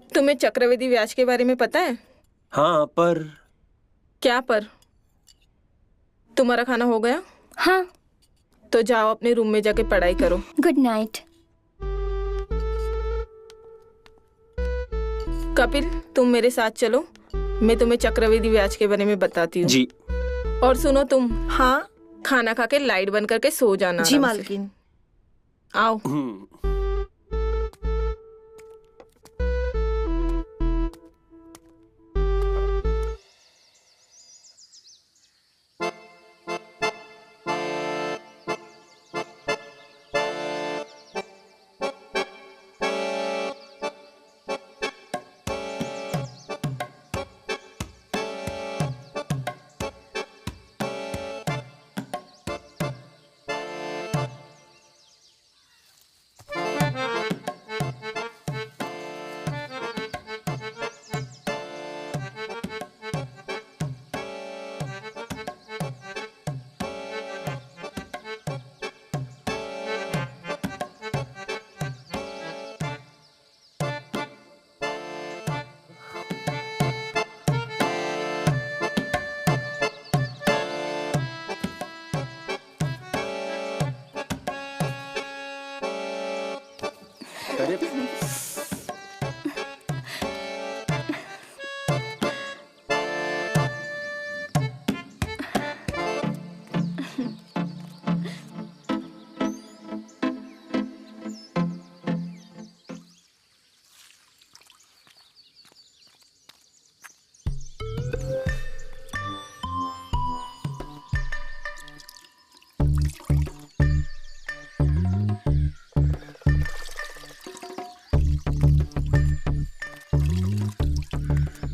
तुम्हें चक्रवृद्धि ब्याज के बारे में पता है? हाँ, पर क्या पर? तुम्हारा खाना हो गया? हाँ। तो जाओ अपने रूम में जाके पढ़ाई करो। Good night. कपिल, तुम मेरे साथ चलो, मैं तुम्हें चक्रवृद्धि ब्याज के बारे में बताती हूँ। जी। और सुनो तुम, हाँ खाना खा के लाइट बंद करके सो जाना। जी आराम से। मालकिन। आओ। अरे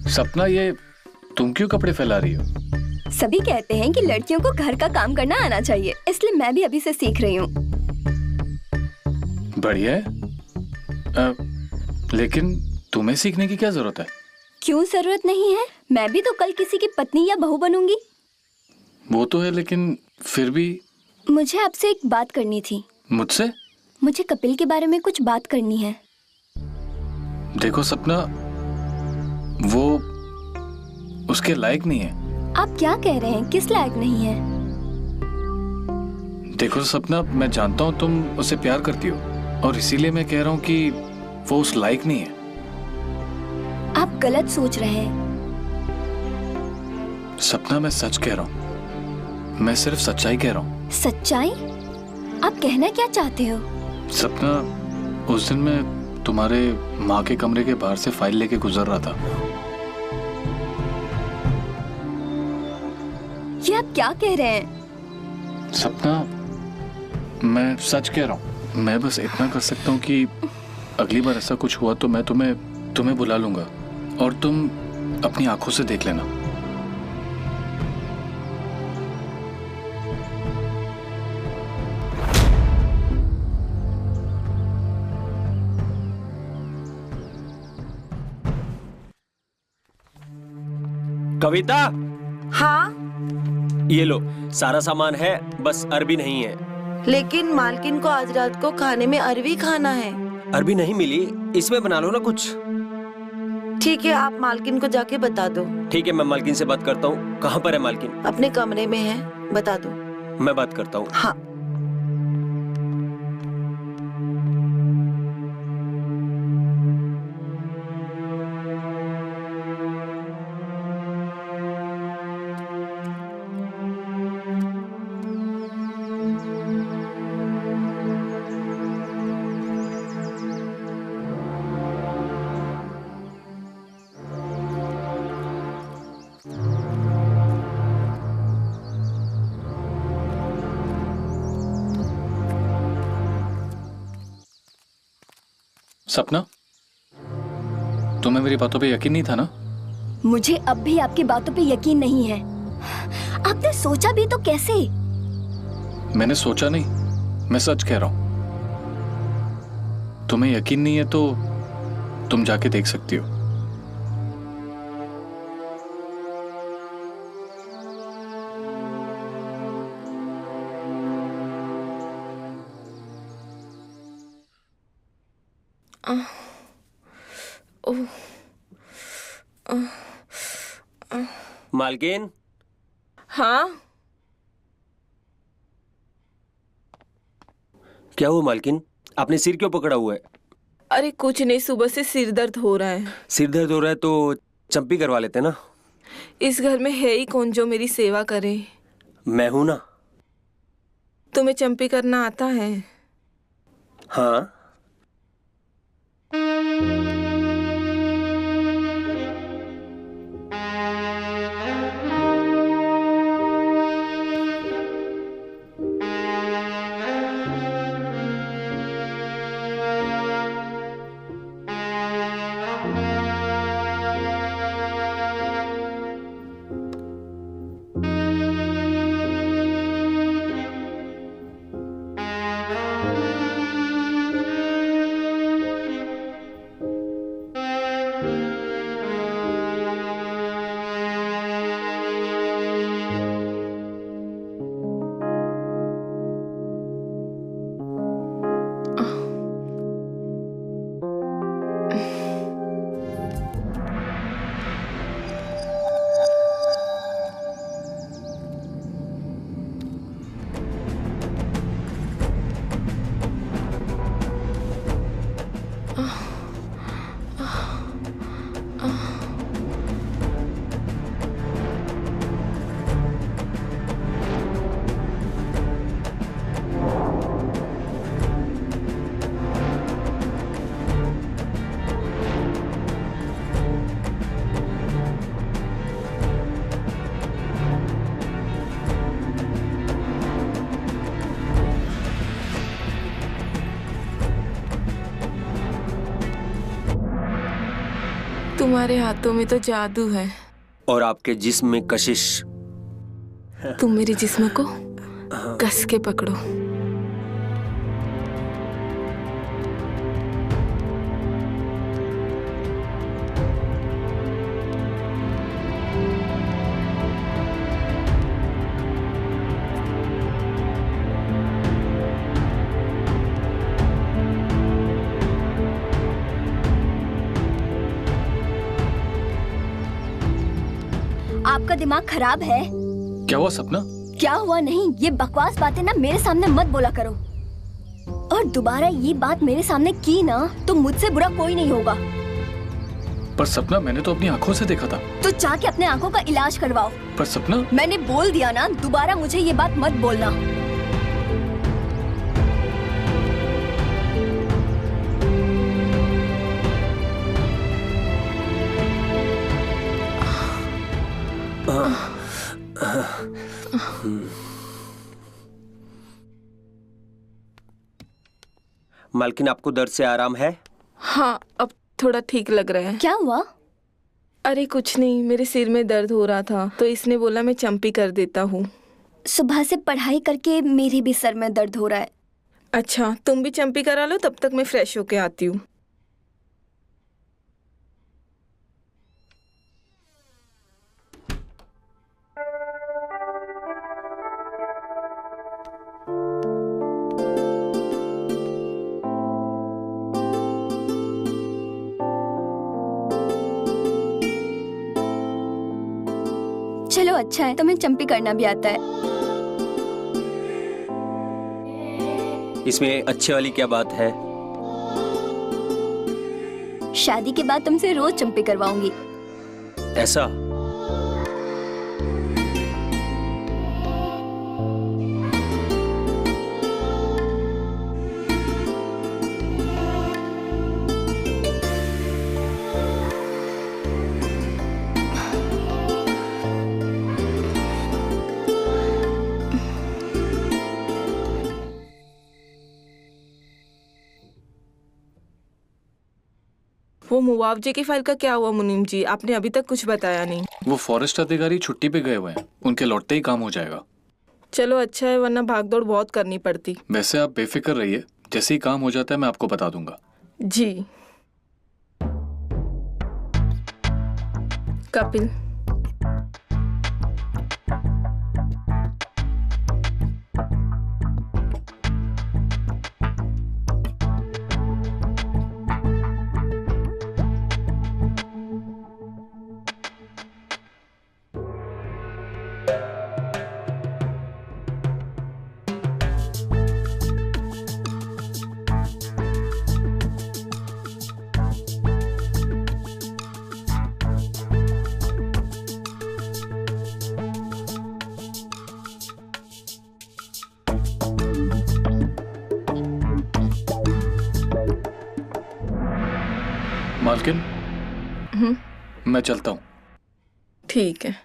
सपना, ये तुम क्यों कपड़े फैला रही हो? सभी कहते हैं कि लड़कियों को घर का काम करना आना चाहिए, इसलिए मैं भी अभी से सीख रही हूँ। बढ़िया है। लेकिन तुम्हें सीखने की क्या जरूरत है? क्यों जरूरत नहीं है? मैं भी तो कल किसी की पत्नी या बहू बनूंगी। वो तो है, लेकिन फिर भी। मुझे आपसे एक बात करनी थी। मुझसे? मुझे कपिल के बारे में कुछ बात करनी है। देखो सपना, वो उसके लायक नहीं है। आप क्या कह रहे हैं? किस लायक नहीं है? देखो सपना, मैं जानता हूँ तुम उसे प्यार करती हो, और इसीलिए मैं कह रहा हूँ कि वो उस लायक नहीं है। आप गलत सोच रहे हैं। सपना, मैं सच कह रहा हूँ। मैं सिर्फ सच्चाई कह रहा हूँ। सच्चाई? आप कहना क्या चाहते हो? सपना, उस दिन मैं तुम्हारे माँ के कमरे के बाहर से फाइल लेके गुजर रहा था। ये आप क्या कह रहे हैं? सपना, मैं सच कह रहा हूँ। मैं बस इतना कर सकता हूँ कि अगली बार ऐसा कुछ हुआ तो मैं तुम्हें बुला लूंगा, और तुम अपनी आंखों से देख लेना। कविता, हाँ, ये लो, सारा सामान है, बस अरबी नहीं है। लेकिन मालकिन को आज रात को खाने में अरवी खाना है। अरबी नहीं मिली, इसमें बना लो ना कुछ। ठीक है, आप मालकिन को जाके बता दो। ठीक है, मैं मालकिन से बात करता हूँ। कहाँ पर है मालकिन? अपने कमरे में है, बता दो। मैं बात करता हूँ। हाँ। सपना, तुम्हें मेरी बातों पे यकीन नहीं था ना? मुझे अब भी आपकी बातों पे यकीन नहीं है। आपने सोचा भी तो कैसे? मैंने सोचा नहीं, मैं सच कह रहा हूं। तुम्हें यकीन नहीं है तो तुम जाके देख सकती हो। मालकिन, हाँ, क्या हुआ मालकिन? आपने सिर क्यों पकड़ा हुआ है? अरे कुछ नहीं, सुबह से सिर दर्द हो रहा है। सिर दर्द हो रहा है तो चंपी करवा लेते ना। इस घर में है ही कौन जो मेरी सेवा करे? मैं हूं ना। तुम्हें चंपी करना आता है? हाँ। तुम्हारे हाथों में तो जादू है। और आपके जिस्म में कशिश। तुम मेरे जिस्म को कस के पकड़ो। आपका दिमाग खराब है? क्या हुआ सपना? क्या हुआ नहीं, ये बकवास बातें ना मेरे सामने मत बोला करो। और दोबारा ये बात मेरे सामने की ना तो मुझसे बुरा कोई नहीं होगा। पर सपना, मैंने तो अपनी आंखों से देखा था। तो जाके अपने आंखों का इलाज करवाओ। पर सपना, मैंने बोल दिया ना, दोबारा मुझे ये बात मत बोलना। मालकिन, आपको दर्द से आराम है? हाँ, अब थोड़ा ठीक लग रहा है। क्या हुआ? अरे कुछ नहीं, मेरे सिर में दर्द हो रहा था तो इसने बोला मैं चंपी कर देता हूँ। सुबह से पढ़ाई करके मेरे भी सर में दर्द हो रहा है। अच्छा, तुम भी चंपी करा लो, तब तक मैं फ्रेश होके आती हूँ। चलो अच्छा है, तुम्हें चंपी करना भी आता है। इसमें अच्छे वाली क्या बात है? शादी के बाद तुमसे रोज चंपी करवाऊंगी। ऐसा? वो मुआवजे की फाइल का क्या हुआ मुनीम जी? आपने अभी तक कुछ बताया नहीं। वो फॉरेस्ट अधिकारी छुट्टी पे गए हुए हैं, उनके लौटते ही काम हो जाएगा। चलो अच्छा है, वरना भागदौड़ बहुत करनी पड़ती। वैसे आप बेफिक्र रहिए, जैसे ही काम हो जाता है मैं आपको बता दूंगा। जी। कपिल, मालकिन, मैं चलता हूँ। ठीक है।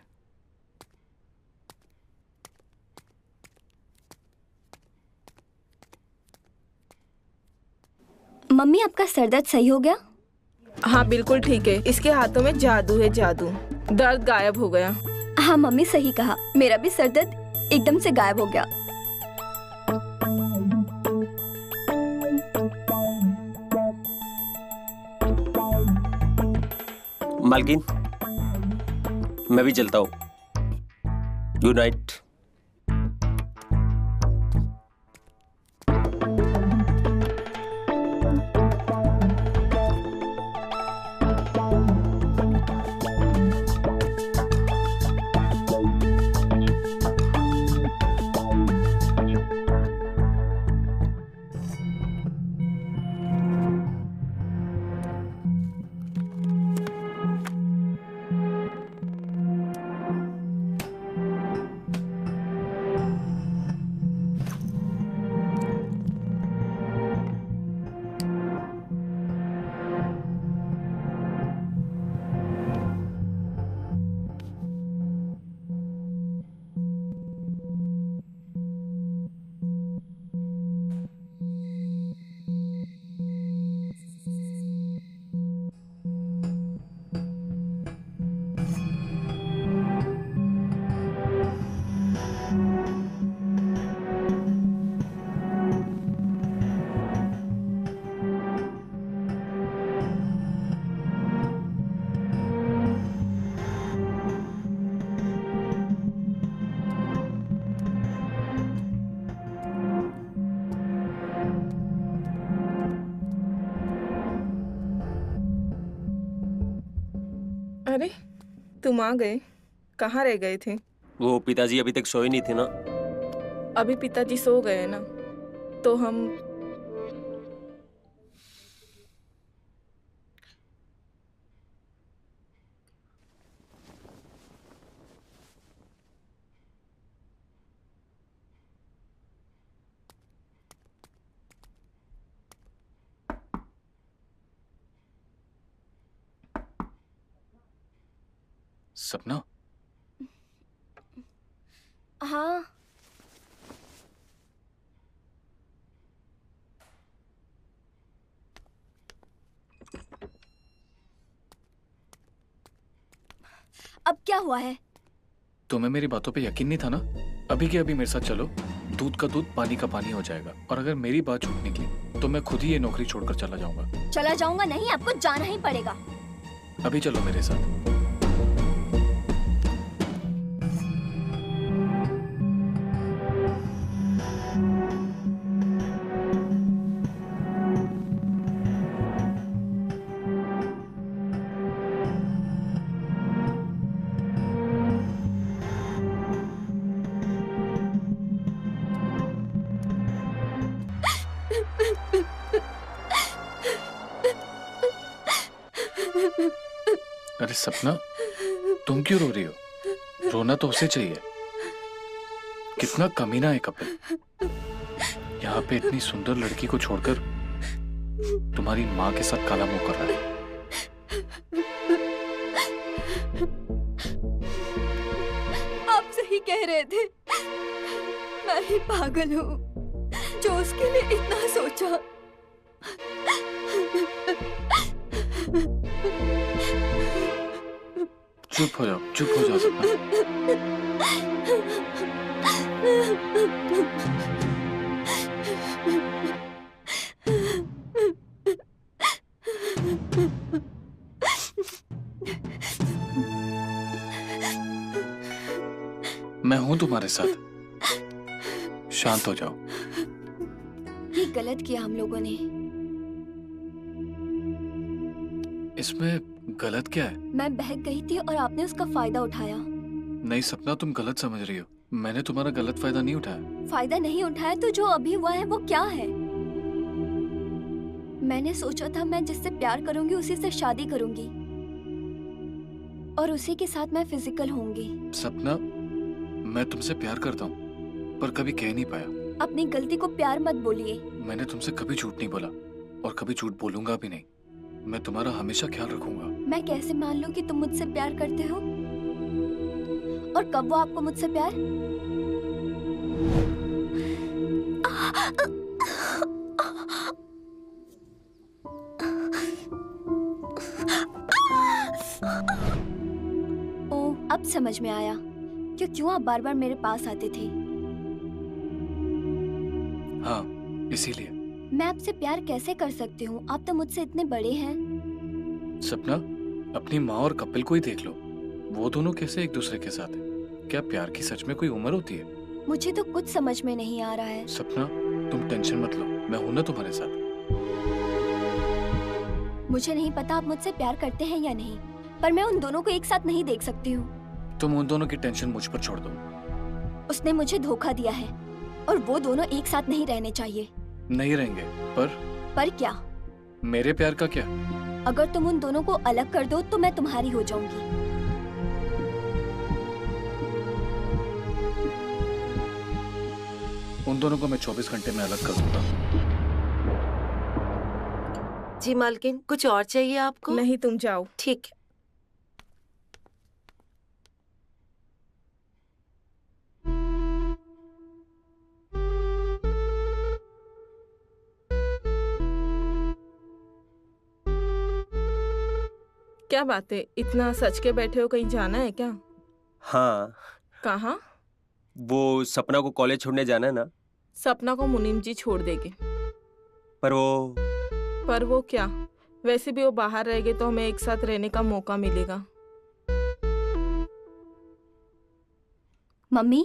मम्मी, आपका सर दर्द सही हो गया? हाँ बिल्कुल ठीक है, इसके हाथों में जादू है, जादू। दर्द गायब हो गया। हाँ मम्मी, सही कहा, मेरा भी सर दर्द एकदम से गायब हो गया। मालकिन, मैं भी चलता हूँ। Good night. अरे तुम आ गए, कहाँ रह गए थे? वो पिताजी अभी तक सोए नहीं थे ना। अभी पिताजी सो गए ना, तो हम सपना, हाँ अब क्या हुआ है? तुम्हें मेरी बातों पे यकीन नहीं था ना? अभी के अभी मेरे साथ चलो, दूध का दूध पानी का पानी हो जाएगा। और अगर मेरी बात झूठ निकली तो मैं खुद ही ये नौकरी छोड़कर चला जाऊंगा। चला जाऊंगा नहीं, आपको जाना ही पड़ेगा। अभी चलो मेरे साथ। अरे सपना, तुम क्यों रो रही हो? रोना तो उसे चाहिए। कितना कमीना है कपिल, यहाँ पे इतनी सुंदर लड़की को छोड़कर तुम्हारी माँ के साथ काला मुंह कर रहा है। आप सही कह रहे थे, मैं ही पागल हूँ जो उसके लिए इतना सोचा। चुप हो जाओ सपना। मैं हूं तुम्हारे साथ, शांत हो जाओ। ये गलत किया हम लोगों ने। इसमें गलत क्या है? मैं बहक गई थी और आपने उसका फायदा उठाया। नहीं सपना, तुम गलत समझ रही हो। मैंने तुम्हारा गलत फायदा नहीं उठाया। फायदा नहीं उठाया तो जो अभी हुआ है वो क्या है? मैंने सोचा था मैं जिससे प्यार करूंगी उसी से शादी करूंगी और उसी के साथ मैं फिजिकल होंगी। सपना, मैं तुमसे प्यार करता हूँ पर कभी कह नहीं पाया। अपनी गलती को प्यार मत बोलिए। मैंने तुमसे कभी झूठ नहीं बोला और कभी झूठ बोलूंगा भी नहीं। मैं तुम्हारा हमेशा ख्याल रखूंगा। मैं कैसे मान लूं कि तुम मुझसे प्यार करते हो? और कब वो आपको मुझसे प्यार? ओ, अब समझ में आया कि क्यों आप बार बार मेरे पास आते थे। हाँ, इसीलिए। मैं आपसे प्यार कैसे कर सकती हूँ? आप तो मुझसे इतने बड़े हैं। सपना, अपनी माँ और कपिल को ही देख लो। वो दोनों कैसे एक दूसरे के साथ हैं? क्या प्यार की सच में कोई उम्र होती है? मुझे तो कुछ समझ में नहीं आ रहा है। सपना, तुम टेंशन मत लो, मैं हूं ना तुम्हारे साथ। मुझे नहीं पता आप मुझसे प्यार करते हैं या नहीं, पर मैं उन दोनों को एक साथ नहीं देख सकती हूँ। तुम उन दोनों की टेंशन मुझ पर छोड़ दो। उसने मुझे धोखा दिया है और वो दोनों एक साथ नहीं रहने चाहिए। नहीं रहेंगे, पर क्या? मेरे प्यार का क्या? अगर तुम उन दोनों को अलग कर दो तो मैं तुम्हारी हो जाऊंगी। उन दोनों को मैं 24 घंटे में अलग कर दूंगा। जी मालकिन, कुछ और चाहिए आपको? नहीं, तुम जाओ। ठीक है। क्या बात है, इतना सच के बैठे हो? कहीं जाना है क्या? हाँ, कहाँ? वो सपना को कॉलेज छोड़ने जाना है ना। सपना को मुनीम जी छोड़ देंगे। पर वो क्या? वैसे भी वो बाहर रहेंगे तो हमें एक साथ रहने का मौका मिलेगा। मम्मी,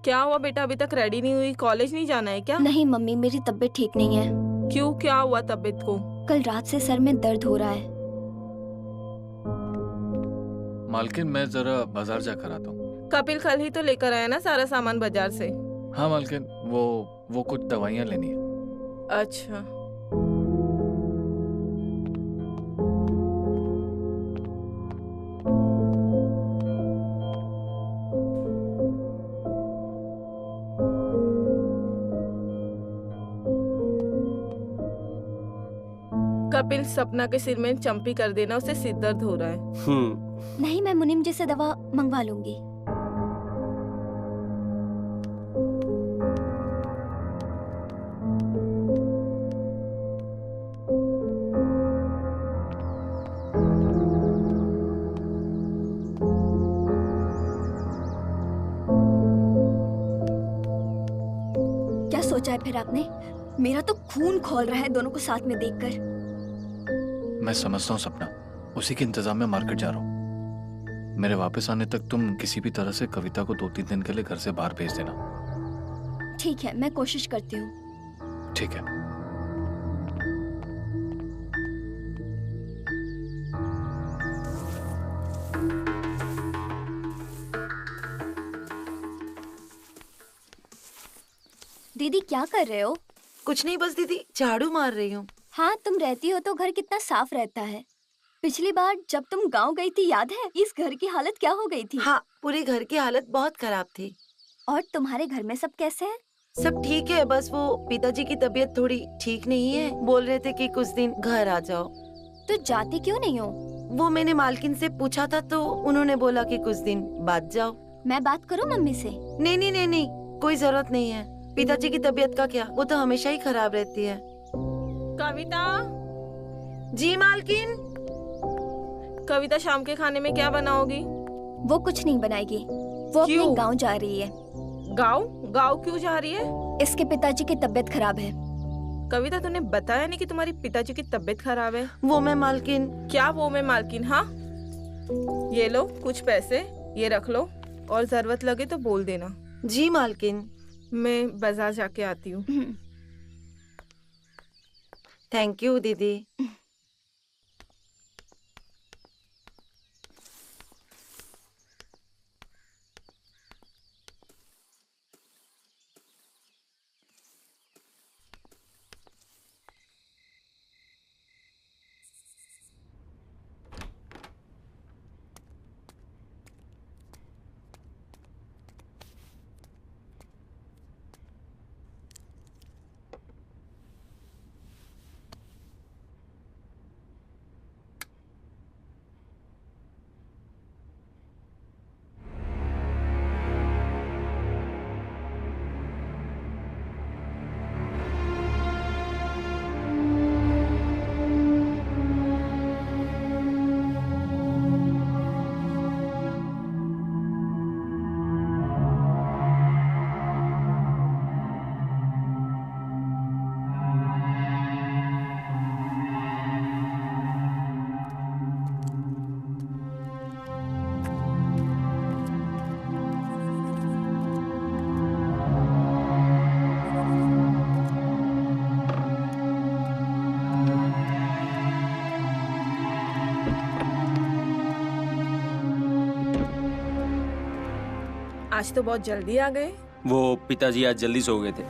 क्या हुआ बेटा? अभी तक रेडी नहीं हुई? कॉलेज नहीं जाना है क्या? नहीं मम्मी, मेरी तबीयत ठीक नहीं है। क्यों, क्या हुआ तबीयत को? कल रात से सर में दर्द हो रहा है। मालकिन मैं जरा बाजार जाकर आता हूँ। कपिल कल ही तो लेकर आया ना सारा सामान बाजार से। हाँ मालकिन, वो कुछ दवाइयाँ लेनी है। अच्छा। कपिल, सपना के सिर में चंपी कर देना, उसे सिर दर्द हो रहा है। नहीं, मैं मुनीम जी से दवा मंगवा लूंगी। क्या सोचा है फिर आपने? मेरा तो खून खौल रहा है दोनों को साथ में देखकर। मैं समझता हूँ सपना, उसी के इंतजाम में मार्केट जा रहा हूँ। मेरे वापस आने तक तुम किसी भी तरह से कविता को 2-3 दिन के लिए घर से बाहर भेज देना। ठीक है, मैं कोशिश करती हूँ। ठीक है। दीदी क्या कर रहे हो? कुछ नहीं, बस दीदी झाड़ू मार रही हूँ। हाँ, तुम रहती हो तो घर कितना साफ रहता है। पिछली बार जब तुम गांव गई थी याद है, इस घर की हालत क्या हो गई थी? हाँ, पूरे घर की हालत बहुत खराब थी। और तुम्हारे घर में सब कैसे हैं? सब ठीक है, बस वो पिताजी की तबीयत थोड़ी ठीक नहीं है। बोल रहे थे कि कुछ दिन घर आ जाओ। तो जाती क्यों नहीं हो? वो मैंने मालकिन से पूछा था तो उन्होंने बोला कि कुछ दिन बाद जाओ। मैं बात करूं मम्मी से? नहीं नहीं नहीं नहीं, कोई जरूरत नहीं है। पिताजी की तबीयत का क्या, वो तो हमेशा ही खराब रहती है। कविता। जी मालकिन। कविता, शाम के खाने में क्या बनाओगी? वो कुछ नहीं बनाएगी, वो अपने क्यों? गांव जा रही है। गाँव? गाँव क्यों जा रही है? इसके पिताजी की तबीयत खराब है। कविता, तूने बताया नहीं कि तुम्हारी पिताजी की तबीयत खराब है। वो मैं मालकिन। क्या वो मैं मालकिन? हाँ, ये लो कुछ पैसे, ये रख लो, और जरूरत लगे तो बोल देना। जी मालकिन। मैं बाजार जाके आती हूँ। थैंक यू दीदी। आज तो बहुत जल्दी आ गए। वो पिताजी आज जल्दी सो गए थे।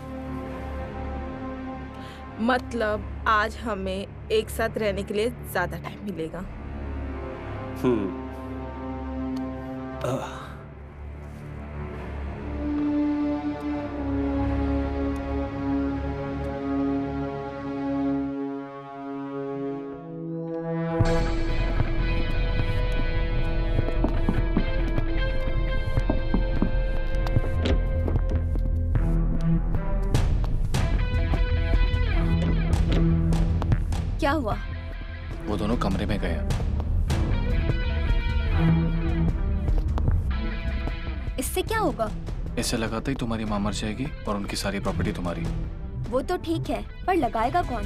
मतलब आज हमें एक साथ रहने के लिए ज्यादा टाइम मिलेगा। क्या हुआ? वो दोनों कमरे में गए। इससे क्या होगा? इससे लगाते ही तुम्हारी मां मर जाएगी और उनकी सारी प्रॉपर्टी तुम्हारी। वो तो ठीक है, पर लगाएगा कौन?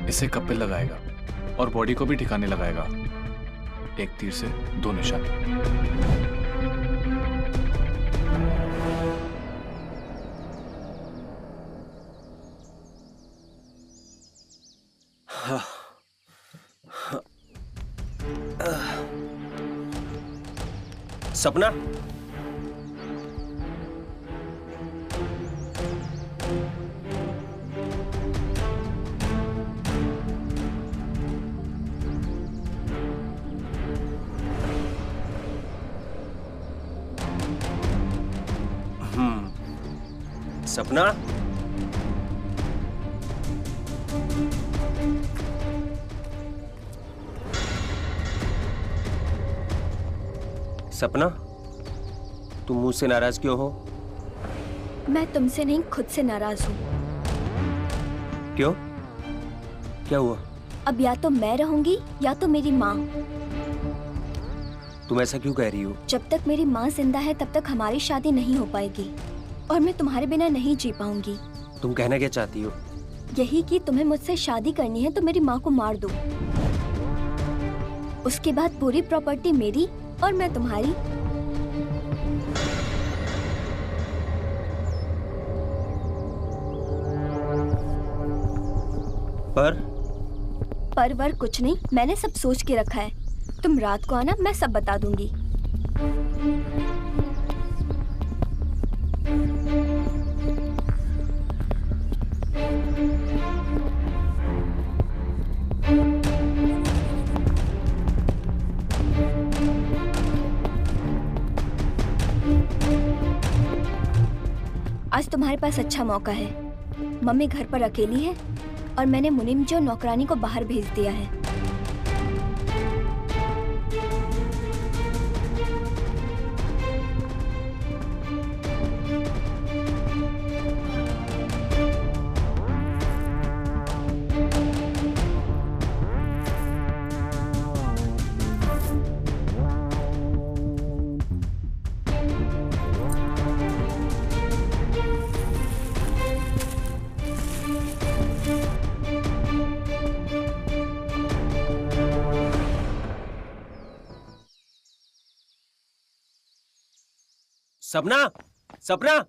इसे कपिल लगाएगा और बॉडी को भी ठिकाने लगाएगा। एक तीर से दो निशाने। सपना, सपना, सपना, तुम मुझसे नाराज क्यों हो? मैं तुमसे नहीं, खुद से नाराज हूँ। क्यों? क्या हुआ? अब या तो मैं रहूंगी या तो मेरी माँ। तुम ऐसा क्यों कह रही हो? जब तक मेरी माँ जिंदा है तब तक हमारी शादी नहीं हो पाएगी और मैं तुम्हारे बिना नहीं जी पाऊंगी। तुम कहना क्या चाहती हो? यही कि तुम्हें मुझसे शादी करनी है तो मेरी माँ को मार दो। उसके बाद पूरी प्रॉपर्टी मेरी और मैं तुम्हारी। पर वर कुछ नहीं, मैंने सब सोच के रखा है। तुम रात को आना, मैं सब बता दूंगी। आज तुम्हारे पास अच्छा मौका है। मम्मी घर पर अकेली है और मैंने मुनीम जी और नौकरानी को बाहर भेज दिया है। सपना, सपना,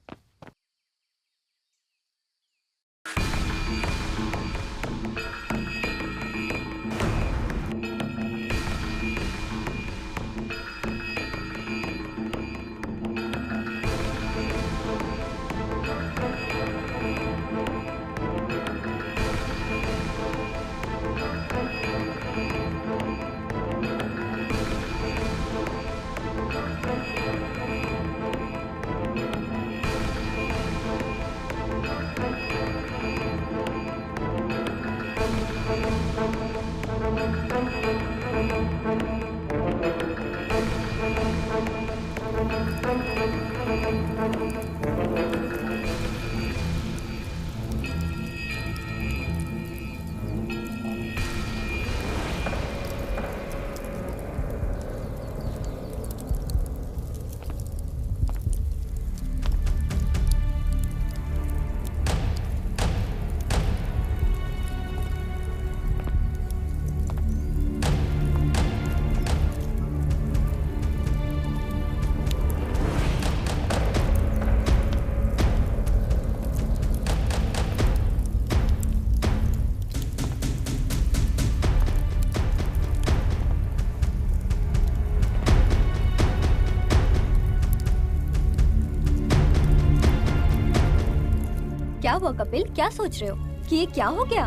क्या हुआ कपिल, क्या सोच रहे हो कि ये क्या हो गया?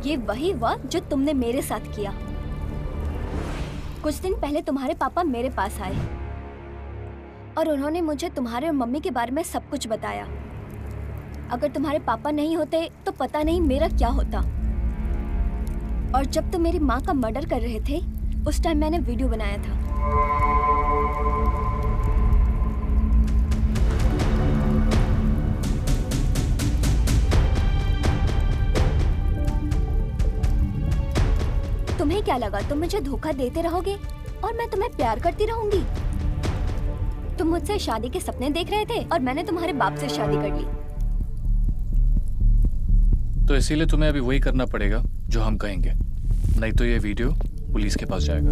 ये वही हुआ जो तुमने मेरे साथ किया। कुछ दिन पहले तुम्हारे पापा मेरे पास आए और उन्होंने मुझे तुम्हारे और मम्मी के बारे में सब कुछ बताया। अगर तुम्हारे पापा नहीं होते तो पता नहीं मेरा क्या होता। और जब तुम मेरी माँ का मर्डर कर रहे थे उस टाइम मैंने वीडियो बनाया था। तुम्हें क्या लगा तुम मुझे धोखा देते रहोगे और मैं तुम्हें प्यार करती रहूंगी? तुम मुझसे शादी के सपने देख रहे थे और मैंने तुम्हारे बाप से शादी कर ली। तो इसीलिए तुम्हें अभी वही करना पड़ेगा जो हम कहेंगे, नहीं तो ये वीडियो पुलिस के पास जाएगा।